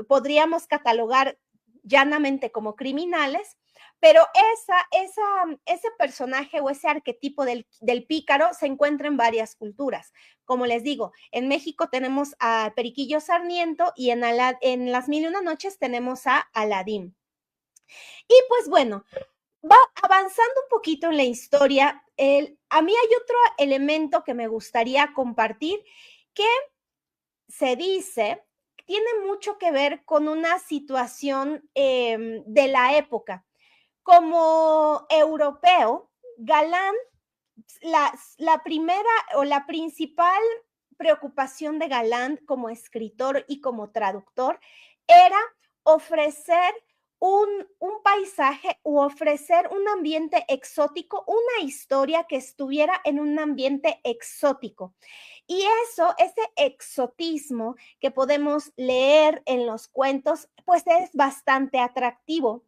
Speaker 1: podríamos catalogar llanamente como criminales, pero ese personaje o ese arquetipo del pícaro se encuentra en varias culturas. Como les digo, en México tenemos a Periquillo Sarmiento y en Las Mil y Una Noches tenemos a Aladín. Y pues bueno, va avanzando un poquito en la historia. A mí hay otro elemento que me gustaría compartir que se dice tiene mucho que ver con una situación de la época. Como europeo, Galán, la primera o la principal preocupación de Galán como escritor y como traductor era ofrecer un paisaje u ofrecer un ambiente exótico, una historia que estuviera en un ambiente exótico. Y ese exotismo que podemos leer en los cuentos, pues es bastante atractivo.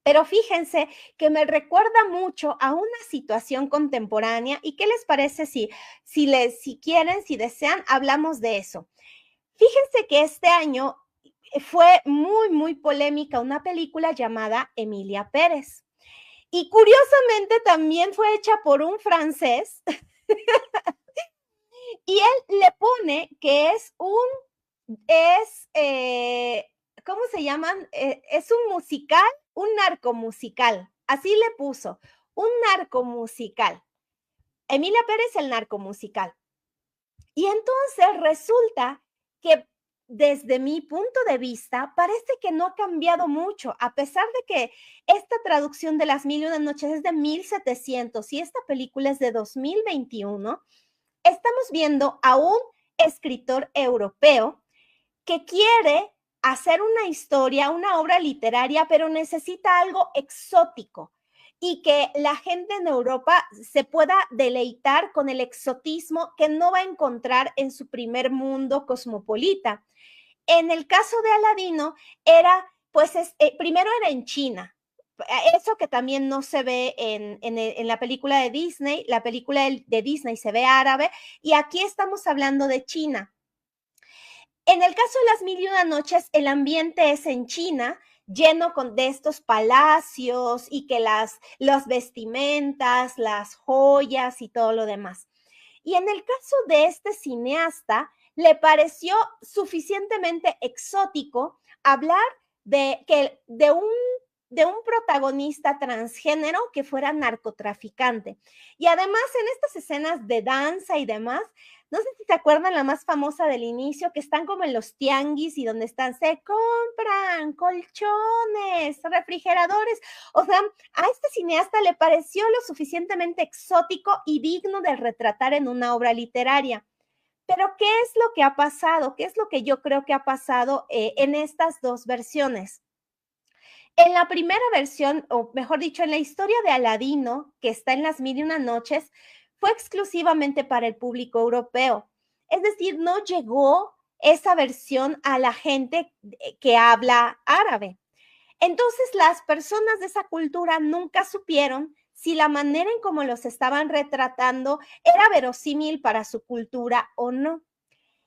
Speaker 1: Pero fíjense que me recuerda mucho a una situación contemporánea. ¿Y qué les parece si quieren, si desean, hablamos de eso? Fíjense que este año fue muy, muy polémica una película llamada Emilia Pérez. Y curiosamente también fue hecha por un francés. Y él le pone que ¿cómo se llaman? Es un musical, un narcomusical. Así le puso, un narcomusical. Emilia Pérez, el narcomusical. Y entonces resulta que desde mi punto de vista, parece que no ha cambiado mucho, a pesar de que esta traducción de Las Mil y Una Noches es de 1700 y esta película es de 2021, estamos viendo aún escritor europeo que quiere hacer una historia, una obra literaria, pero necesita algo exótico y que la gente en Europa se pueda deleitar con el exotismo que no va a encontrar en su primer mundo cosmopolita. En el caso de Aladino era, pues, primero era en China, eso que también no se ve en la película de Disney, la película de Disney se ve árabe, y aquí estamos hablando de China. En el caso de las Mil y una noches, el ambiente es en China, lleno de estos palacios y que las vestimentas, las joyas y todo lo demás. Y en el caso de este cineasta, le pareció suficientemente exótico hablar de un protagonista transgénero que fuera narcotraficante. Y además en estas escenas de danza y demás, no sé si te acuerdan la más famosa del inicio, que están como en los tianguis y donde están, se compran colchones, refrigeradores. O sea, a este cineasta le pareció lo suficientemente exótico y digno de retratar en una obra literaria. Pero, ¿qué es lo que ha pasado? ¿Qué es lo que yo creo que ha pasado en estas dos versiones? En la primera versión, o mejor dicho, en la historia de Aladino, que está en las Mil y una noches, fue exclusivamente para el público europeo. Es decir, no llegó esa versión a la gente que habla árabe. Entonces, las personas de esa cultura nunca supieron si la manera en cómo los estaban retratando era verosímil para su cultura o no.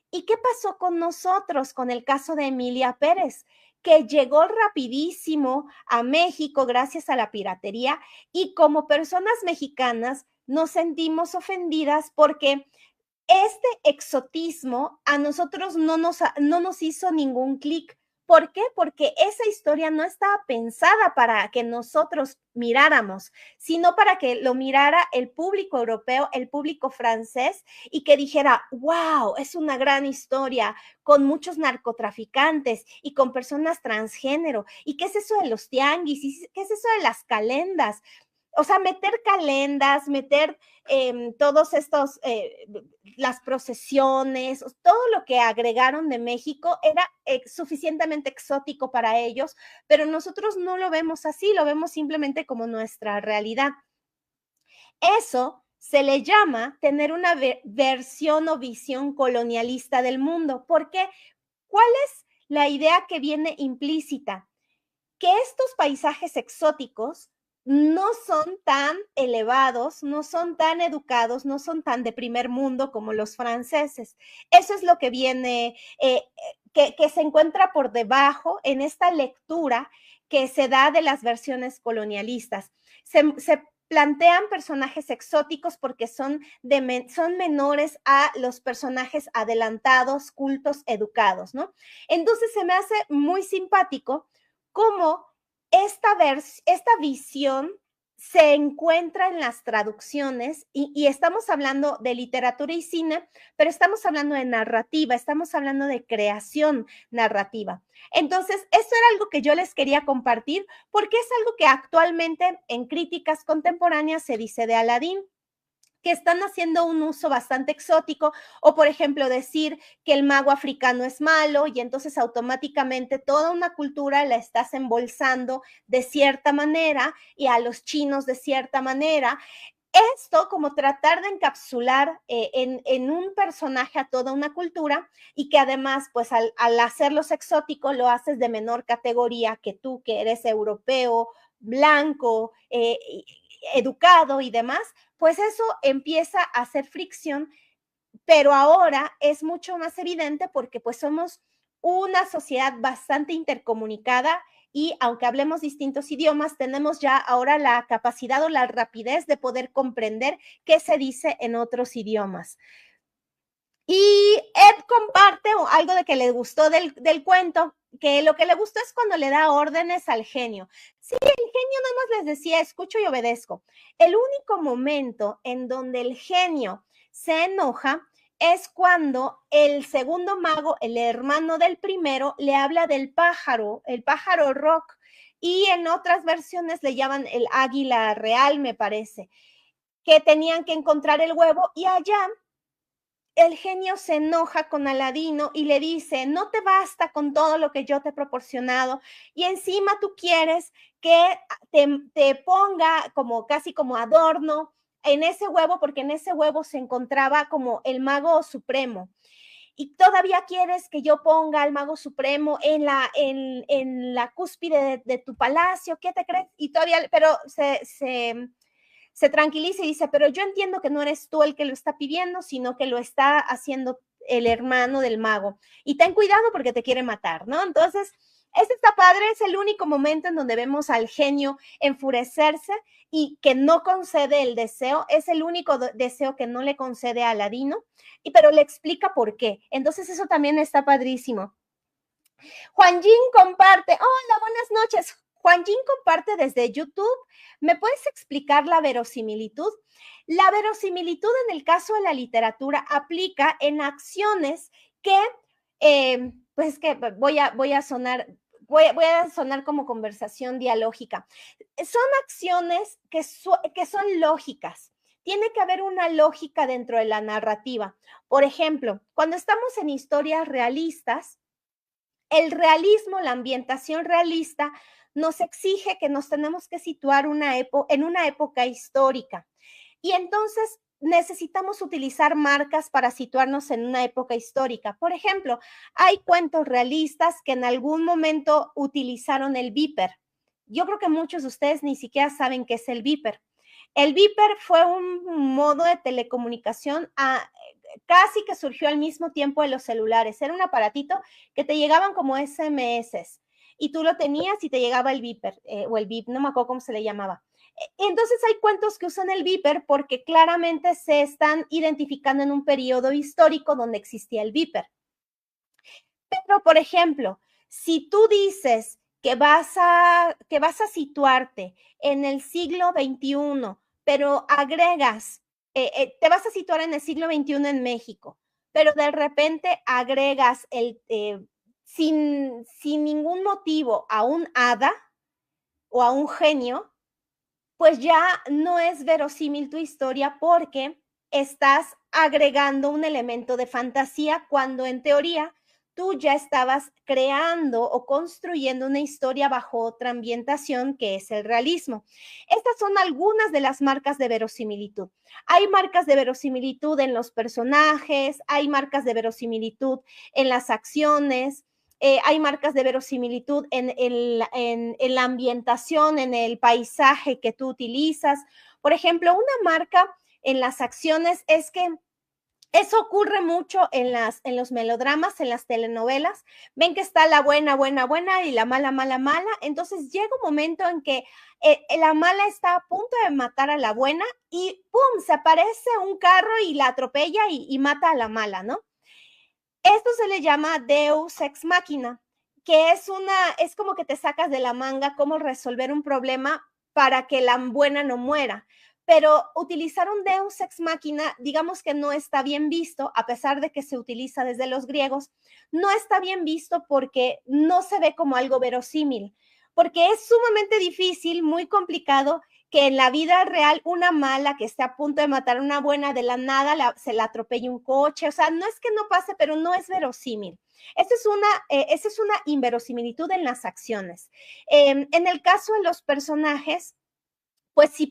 Speaker 1: ¿Y qué pasó con nosotros, con el caso de Emilia Pérez? Que llegó rapidísimo a México gracias a la piratería y como personas mexicanas nos sentimos ofendidas porque este exotismo a nosotros no nos hizo ningún clic. ¿Por qué? Porque esa historia no estaba pensada para que nosotros miráramos, sino para que lo mirara el público europeo, el público francés, y que dijera, wow, es una gran historia con muchos narcotraficantes y con personas transgénero. ¿Y qué es eso de los tianguis? ¿Y qué es eso de las calendas? O sea, meter calendas, meter todos estos, las procesiones, todo lo que agregaron de México era suficientemente exótico para ellos, pero nosotros no lo vemos así, lo vemos simplemente como nuestra realidad. Eso se le llama tener una versión o visión colonialista del mundo. ¿Por qué? ¿Cuál es la idea que viene implícita? Que estos paisajes exóticos no son tan elevados, no son tan educados, no son tan de primer mundo como los franceses. Eso es lo que viene, que se encuentra por debajo en esta lectura que se da de las versiones colonialistas. Se plantean personajes exóticos porque son menores a los personajes adelantados, cultos, educados, ¿no? Entonces se me hace muy simpático cómo esta visión se encuentra en las traducciones y estamos hablando de literatura y cine, pero estamos hablando de narrativa, estamos hablando de creación narrativa. Entonces, eso era algo que yo les quería compartir porque es algo que actualmente en críticas contemporáneas se dice de Aladín, que están haciendo un uso bastante exótico, o por ejemplo decir que el mago africano es malo y entonces automáticamente toda una cultura la estás embolsando de cierta manera y a los chinos de cierta manera. Esto como tratar de encapsular en un personaje a toda una cultura y que además pues al hacerlos exóticos lo haces de menor categoría que tú que eres europeo, blanco, educado y demás, pues eso empieza a hacer fricción, pero ahora es mucho más evidente porque pues somos una sociedad bastante intercomunicada y aunque hablemos distintos idiomas, tenemos ya ahora la capacidad o la rapidez de poder comprender qué se dice en otros idiomas. Y Ed comparte algo de que le gustó del cuento, que lo que le gustó es cuando le da órdenes al genio. Sí, el genio nada más les decía, escucho y obedezco. El único momento en donde el genio se enoja es cuando el segundo mago, el hermano del primero, le habla del pájaro, el pájaro rock, y en otras versiones le llaman el águila real, me parece, que tenían que encontrar el huevo y allá el genio se enoja con Aladino y le dice, no te basta con todo lo que yo te he proporcionado y encima tú quieres que te ponga como casi como adorno en ese huevo, porque en ese huevo se encontraba como el mago supremo. Y todavía quieres que yo ponga al mago supremo en la cúspide de tu palacio, ¿qué te crees? Y todavía, pero se tranquiliza y dice, pero yo entiendo que no eres tú el que lo está pidiendo, sino que lo está haciendo el hermano del mago. Y ten cuidado porque te quiere matar, ¿no? Entonces, este está padre, es el único momento en donde vemos al genio enfurecerse y que no concede el deseo, es el único deseo que no le concede a Aladino, pero le explica por qué. Entonces eso también está padrísimo. Juan Jin comparte, hola, buenas noches. Juan Jin comparte desde YouTube. ¿Me puedes explicar la verosimilitud? La verosimilitud en el caso de la literatura aplica en acciones que, pues que voy a sonar como conversación dialógica. Son acciones que son lógicas. Tiene que haber una lógica dentro de la narrativa. Por ejemplo, cuando estamos en historias realistas, el realismo, la ambientación realista, nos exige que nos tenemos que situar en una época histórica. Y entonces necesitamos utilizar marcas para situarnos en una época histórica. Por ejemplo, hay cuentos realistas que en algún momento utilizaron el Viper. Yo creo que muchos de ustedes ni siquiera saben qué es el Viper. El Viper fue un modo de telecomunicación casi que surgió al mismo tiempo de los celulares. Era un aparatito que te llegaban como SMS y tú lo tenías y te llegaba el Viper o el VIP, no me acuerdo cómo se le llamaba. Entonces hay cuentos que usan el Viper porque claramente se están identificando en un periodo histórico donde existía el Viper. Pero, por ejemplo, si tú dices que vas a situarte en el siglo XXI, pero agregas, te vas a situar en el siglo XXI en México, pero de repente agregas sin ningún motivo a un hada o a un genio, pues ya no es verosímil tu historia porque estás agregando un elemento de fantasía cuando en teoría tú ya estabas creando o construyendo una historia bajo otra ambientación que es el realismo. Estas son algunas de las marcas de verosimilitud. Hay marcas de verosimilitud en los personajes, hay marcas de verosimilitud en las acciones, hay marcas de verosimilitud en la ambientación, en el paisaje que tú utilizas. Por ejemplo, una marca en las acciones es que eso ocurre mucho en los melodramas, en las telenovelas. Ven que está la buena, buena, buena y la mala, mala, mala. Entonces llega un momento en que la mala está a punto de matar a la buena y ¡pum! Se aparece un carro y la atropella y mata a la mala, ¿no? Esto se le llama Deus Ex Machina, que es como que te sacas de la manga cómo resolver un problema para que la buena no muera. Pero utilizar un Deus Ex Machina, digamos que no está bien visto, a pesar de que se utiliza desde los griegos, no está bien visto porque no se ve como algo verosímil, porque es sumamente difícil, muy complicado que en la vida real una mala que esté a punto de matar a una buena de la nada se la atropelle un coche. O sea, no es que no pase, pero no es verosímil. Esa es una inverosimilitud en las acciones. En el caso de los personajes, pues si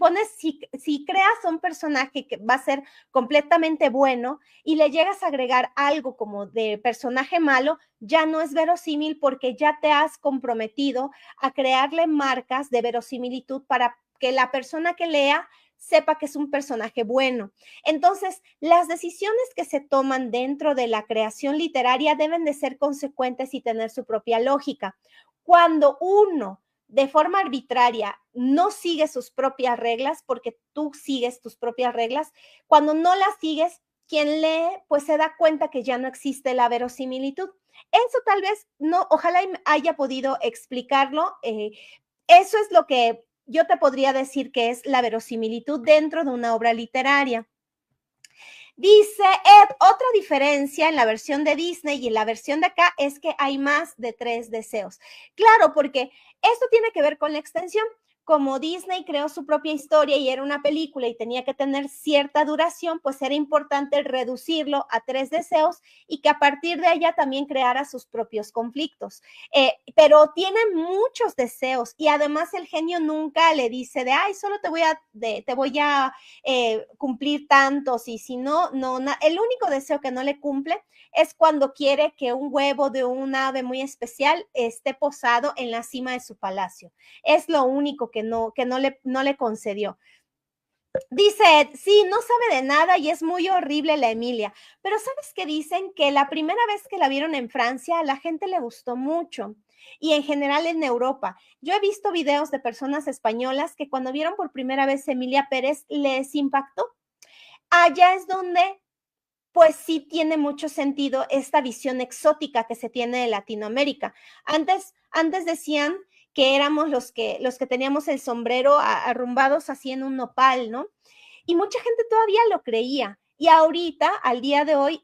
Speaker 1: creas un personaje que va a ser completamente bueno y le llegas a agregar algo como de personaje malo, ya no es verosímil porque ya te has comprometido a crearle marcas de verosimilitud para que la persona que lea sepa que es un personaje bueno. Entonces, las decisiones que se toman dentro de la creación literaria deben de ser consecuentes y tener su propia lógica. Cuando uno de forma arbitraria no sigue sus propias reglas, porque tú sigues tus propias reglas, cuando no las sigues, quien lee pues se da cuenta que ya no existe la verosimilitud. Eso tal vez no, ojalá haya podido explicarlo. Eso es lo que yo te podría decir que es la verosimilitud dentro de una obra literaria. Dice Ed, otra diferencia en la versión de Disney y en la versión de acá es que hay más de 3 deseos. Claro, porque esto tiene que ver con la extensión. como Disney creó su propia historia y era una película y tenía que tener cierta duración, pues era importante reducirlo a 3 deseos y que a partir de ella también creara sus propios conflictos. Pero tiene muchos deseos y además el genio nunca le dice de, ay, solo te voy a cumplir tantos, y si no, el único deseo que no le cumple es cuando quiere que un huevo de un ave muy especial esté posado en la cima de su palacio. Es lo único que no le concedió. Dice, sí, no sabe de nada y es muy horrible la Emilia, pero ¿sabes qué dicen? Que la primera vez que la vieron en Francia, a la gente le gustó mucho y en general en Europa. Yo he visto videos de personas españolas que cuando vieron por primera vez Emilia Pérez les impactó. Allá es donde pues sí tiene mucho sentido esta visión exótica que se tiene de Latinoamérica. Antes decían que éramos los que teníamos el sombrero arrumbados así en un nopal, ¿no? Y mucha gente todavía lo creía. Y ahorita, al día de hoy,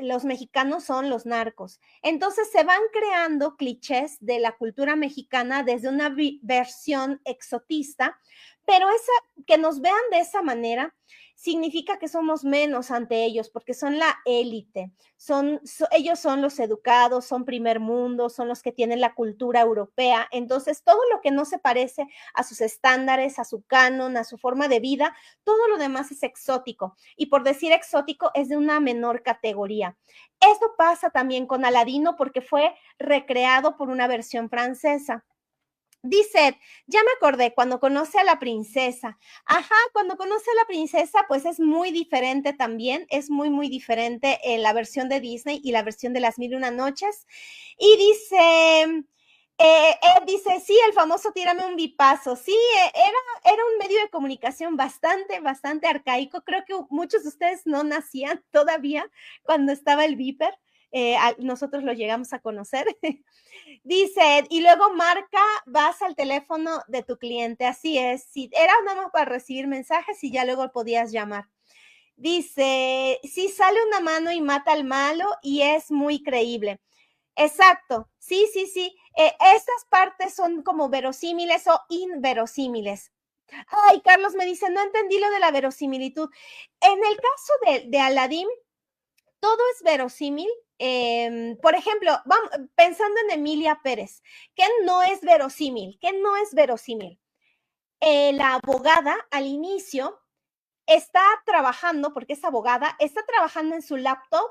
Speaker 1: los mexicanos son los narcos. Entonces se van creando clichés de la cultura mexicana desde una versión exotista, pero que nos vean de esa manera significa que somos menos ante ellos, porque son la élite, ellos son los educados, son primer mundo, son los que tienen la cultura europea. Entonces, todo lo que no se parece a sus estándares, a su canon, a su forma de vida, todo lo demás es exótico. Y por decir exótico, es de una menor categoría. Esto pasa también con Aladino porque fue recreado por una versión francesa. Dice, ya me acordé, cuando conoce a la princesa. Ajá, cuando conoce a la princesa, pues es muy diferente también, es muy, muy diferente en la versión de Disney y la versión de Las Mil y Una Noches. Y dice, sí, el famoso tírame un bipazo. Sí, era un medio de comunicación bastante, bastante arcaico. Creo que muchos de ustedes no nacían todavía cuando estaba el viper. Nosotros lo llegamos a conocer. Dice, y luego vas al teléfono de tu cliente, así es, si era nada más para recibir mensajes y ya luego podías llamar. Dice, sí sale una mano y mata al malo y es muy creíble. Exacto, sí. Estas partes son como verosímiles o inverosímiles. Ay, Carlos me dice, no entendí lo de la verosimilitud. En el caso de Aladín, todo es verosímil. Por ejemplo, pensando en Emilia Pérez, ¿qué no es verosímil? La abogada al inicio está trabajando, porque es abogada, está trabajando en su laptop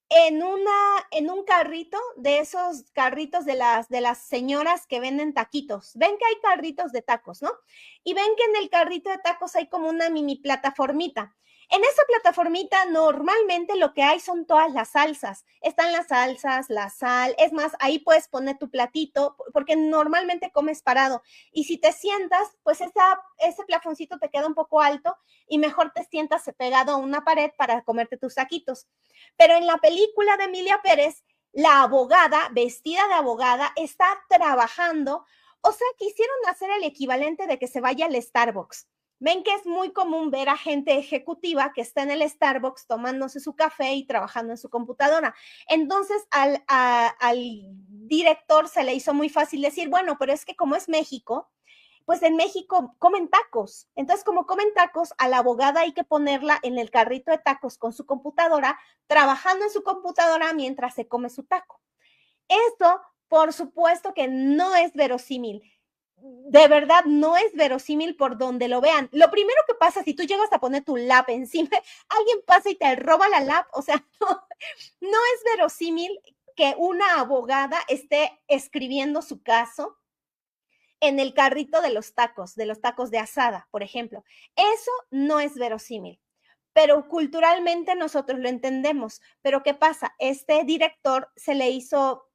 Speaker 1: en un carrito, de esos carritos de las señoras que venden taquitos. Ven que hay carritos de tacos, ¿no? Y ven que en el carrito de tacos hay como una mini plataformita. En esa plataformita normalmente lo que hay son todas las salsas. Están las salsas, la sal. Es más, ahí puedes poner tu platito porque normalmente comes parado. Y si te sientas, pues ese plafoncito te queda un poco alto y mejor te sientas pegado a una pared para comerte tus taquitos. Pero en la película de Emilia Pérez, la abogada, vestida de abogada, está trabajando. O sea, quisieron hacer el equivalente de que se vaya al Starbucks. Ven que es muy común ver a gente ejecutiva que está en el Starbucks tomándose su café y trabajando en su computadora. Entonces, al director se le hizo muy fácil decir, bueno, pero es que como es México, pues en México comen tacos. Entonces, como comen tacos, a la abogada hay que ponerla en el carrito de tacos con su computadora, trabajando en su computadora mientras se come su taco. Esto, por supuesto que no es verosímil. De verdad, no es verosímil por donde lo vean. Lo primero que pasa, si tú llegas a poner tu lap encima, alguien pasa y te roba la lap. O sea, no es verosímil que una abogada esté escribiendo su caso en el carrito de los tacos de asada, por ejemplo. Eso no es verosímil, pero culturalmente nosotros lo entendemos. Pero ¿qué pasa? Este director se le hizo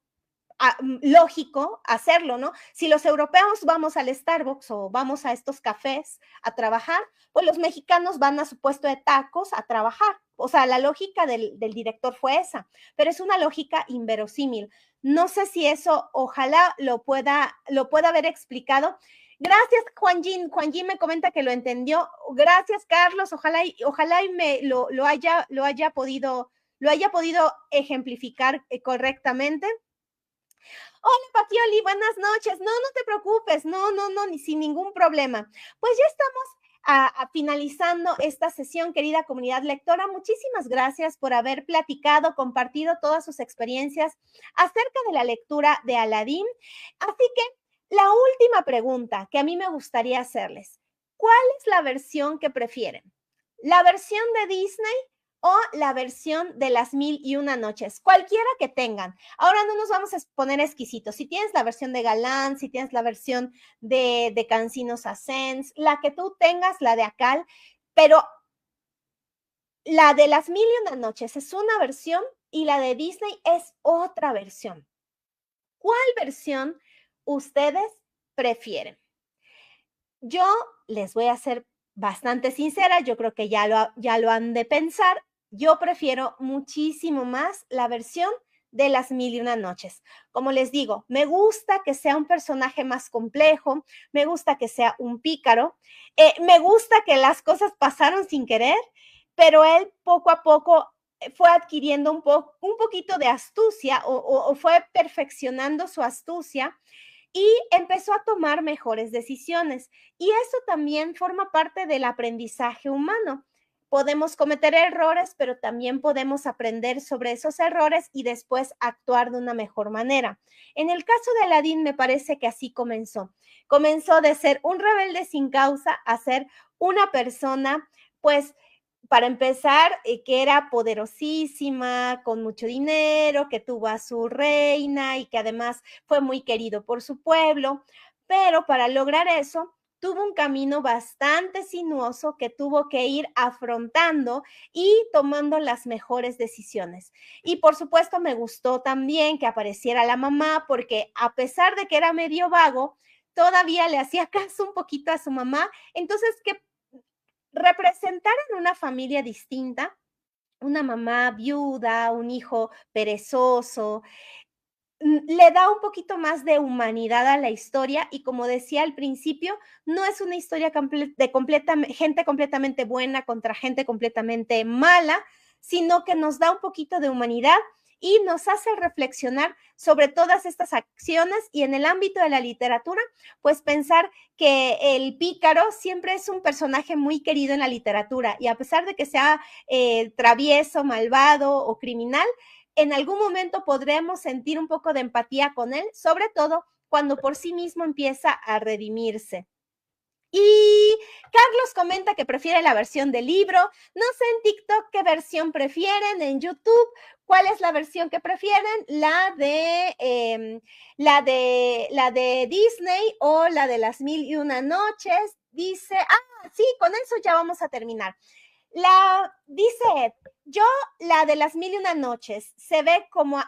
Speaker 1: lógico hacerlo, ¿no? Si los europeos vamos al Starbucks o vamos a estos cafés a trabajar, pues los mexicanos van a su puesto de tacos a trabajar. O sea, la lógica del director fue esa, pero es una lógica inverosímil. No sé si eso, ojalá lo pueda haber explicado. Gracias, Juan Jin. Juan Jin me comenta que lo entendió. Gracias, Carlos. Ojalá y me lo haya podido ejemplificar correctamente. Hola, Papioli, buenas noches. No, no te preocupes, no, ni sin ningún problema. Pues ya estamos finalizando esta sesión, querida comunidad lectora. Muchísimas gracias por haber platicado, compartido todas sus experiencias acerca de la lectura de Aladín. Así que la última pregunta que a mí me gustaría hacerles, ¿cuál es la versión que prefieren? ¿La versión de Disney o la versión de Las Mil y Una Noches? Cualquiera que tengan. Ahora no nos vamos a poner exquisitos. Si tienes la versión de Galán, si tienes la versión de Cancinos Ascens, la que tú tengas, la de Acal, pero la de Las Mil y Una Noches es una versión y la de Disney es otra versión. ¿Cuál versión ustedes prefieren? Yo les voy a ser bastante sincera, yo creo que ya lo han de pensar. Yo prefiero muchísimo más la versión de Las Mil y Una Noches. Como les digo, me gusta que sea un personaje más complejo, me gusta que sea un pícaro, me gusta que las cosas pasaron sin querer, pero él poco a poco fue adquiriendo un poquito de astucia o fue perfeccionando su astucia y empezó a tomar mejores decisiones. Y eso también forma parte del aprendizaje humano. Podemos cometer errores, pero también podemos aprender sobre esos errores y después actuar de una mejor manera. En el caso de Aladín, me parece que así comenzó. Comenzó de ser un rebelde sin causa a ser una persona, pues, para empezar, que era poderosísima, con mucho dinero, que tuvo a su reina y que además fue muy querido por su pueblo, pero para lograr eso tuvo un camino bastante sinuoso que tuvo que ir afrontando y tomando las mejores decisiones. Y por supuesto me gustó también que apareciera la mamá, porque a pesar de que era medio vago, todavía le hacía caso un poquito a su mamá. Entonces, que representaran una familia distinta, una mamá viuda, un hijo perezoso, le da un poquito más de humanidad a la historia y como decía al principio, no es una historia de gente completamente buena contra gente completamente mala, sino que nos da un poquito de humanidad y nos hace reflexionar sobre todas estas acciones y en el ámbito de la literatura, pues pensar que el pícaro siempre es un personaje muy querido en la literatura y a pesar de que sea travieso, malvado o criminal, en algún momento podremos sentir un poco de empatía con él, sobre todo cuando por sí mismo empieza a redimirse. Y Carlos comenta que prefiere la versión del libro. No sé en TikTok qué versión prefieren, en YouTube, ¿cuál es la versión que prefieren? La de Disney o la de Las Mil y Una Noches. Dice, sí, con eso ya vamos a terminar. Dice Ed, yo la de Las Mil y Una Noches, se ve como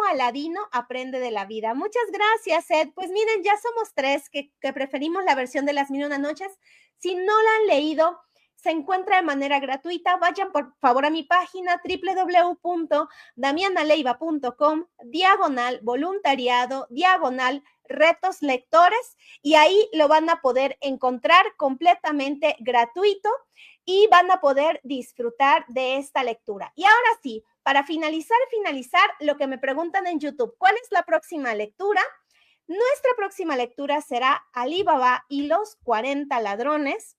Speaker 1: Aladino aprende de la vida. Muchas gracias, Ed. Pues miren, ya somos tres que preferimos la versión de Las Mil y Una Noches. Si no la han leído, se encuentra de manera gratuita. Vayan por favor a mi página www.damianaleiva.com/voluntariado/retos lectores y ahí lo van a poder encontrar completamente gratuito y van a poder disfrutar de esta lectura. Y ahora sí, para finalizar, lo que me preguntan en YouTube, ¿cuál es la próxima lectura? Nuestra próxima lectura será Alí Baba y los 40 ladrones,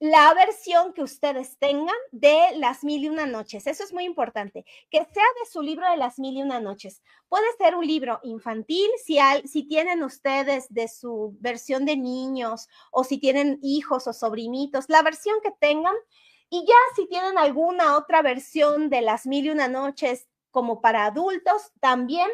Speaker 1: la versión que ustedes tengan de Las Mil y Una Noches. Eso es muy importante, que sea de su libro de Las Mil y Una Noches. Puede ser un libro infantil, si tienen ustedes de su versión de niños o si tienen hijos o sobrinitos, la versión que tengan. Y ya si tienen alguna otra versión de Las Mil y Una Noches como para adultos, también.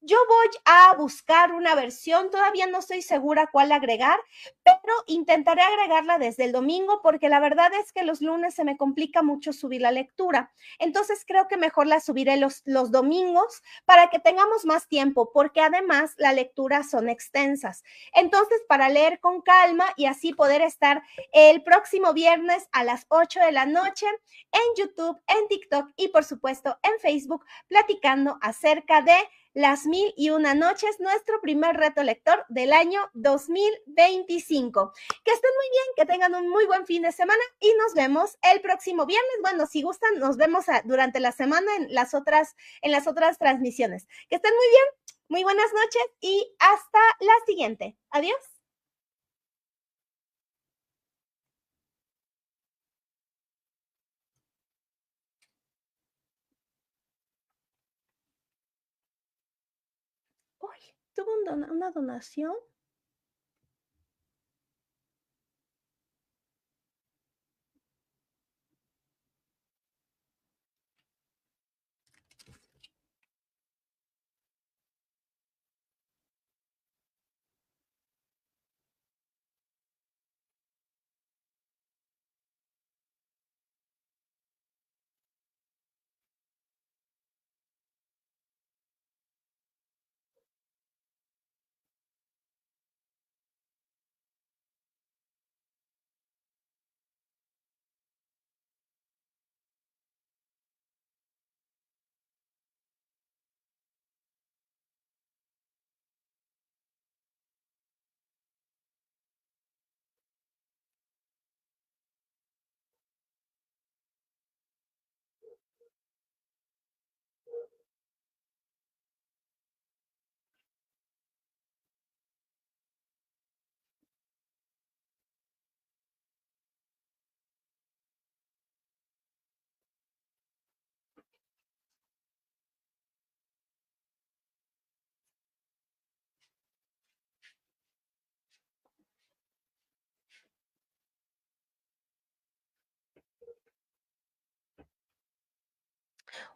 Speaker 1: Yo voy a buscar una versión, todavía no estoy segura cuál agregar, pero intentaré agregarla desde el domingo porque la verdad es que los lunes se me complica mucho subir la lectura. Entonces creo que mejor la subiré los domingos para que tengamos más tiempo, porque además las lecturas son extensas. Entonces, para leer con calma y así poder estar el próximo viernes a las 8 de la noche en YouTube, en TikTok y por supuesto en Facebook platicando acerca de Las Mil y Una Noches, nuestro primer reto lector del año 2025. Que estén muy bien, que tengan un muy buen fin de semana y nos vemos el próximo viernes. Bueno, si gustan, nos vemos durante la semana en las otras transmisiones. Que estén muy bien. Muy buenas noches y hasta la siguiente. Adiós. Uy, tuvo una donación.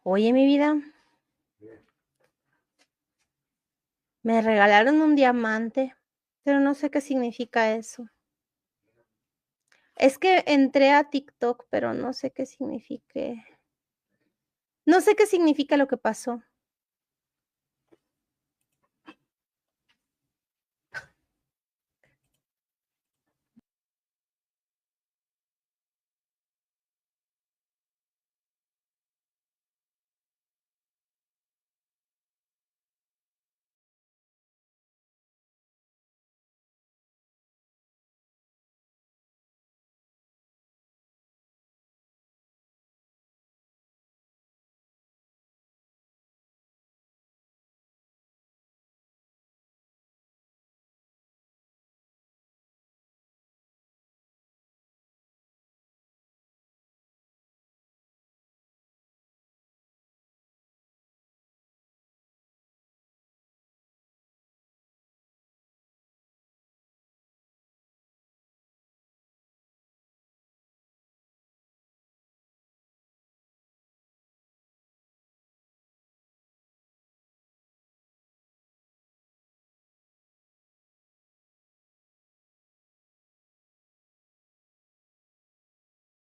Speaker 1: Oye, mi vida, me regalaron un diamante, pero no sé qué significa eso. Es que entré a TikTok, pero no sé qué signifique. No sé qué significa lo que pasó.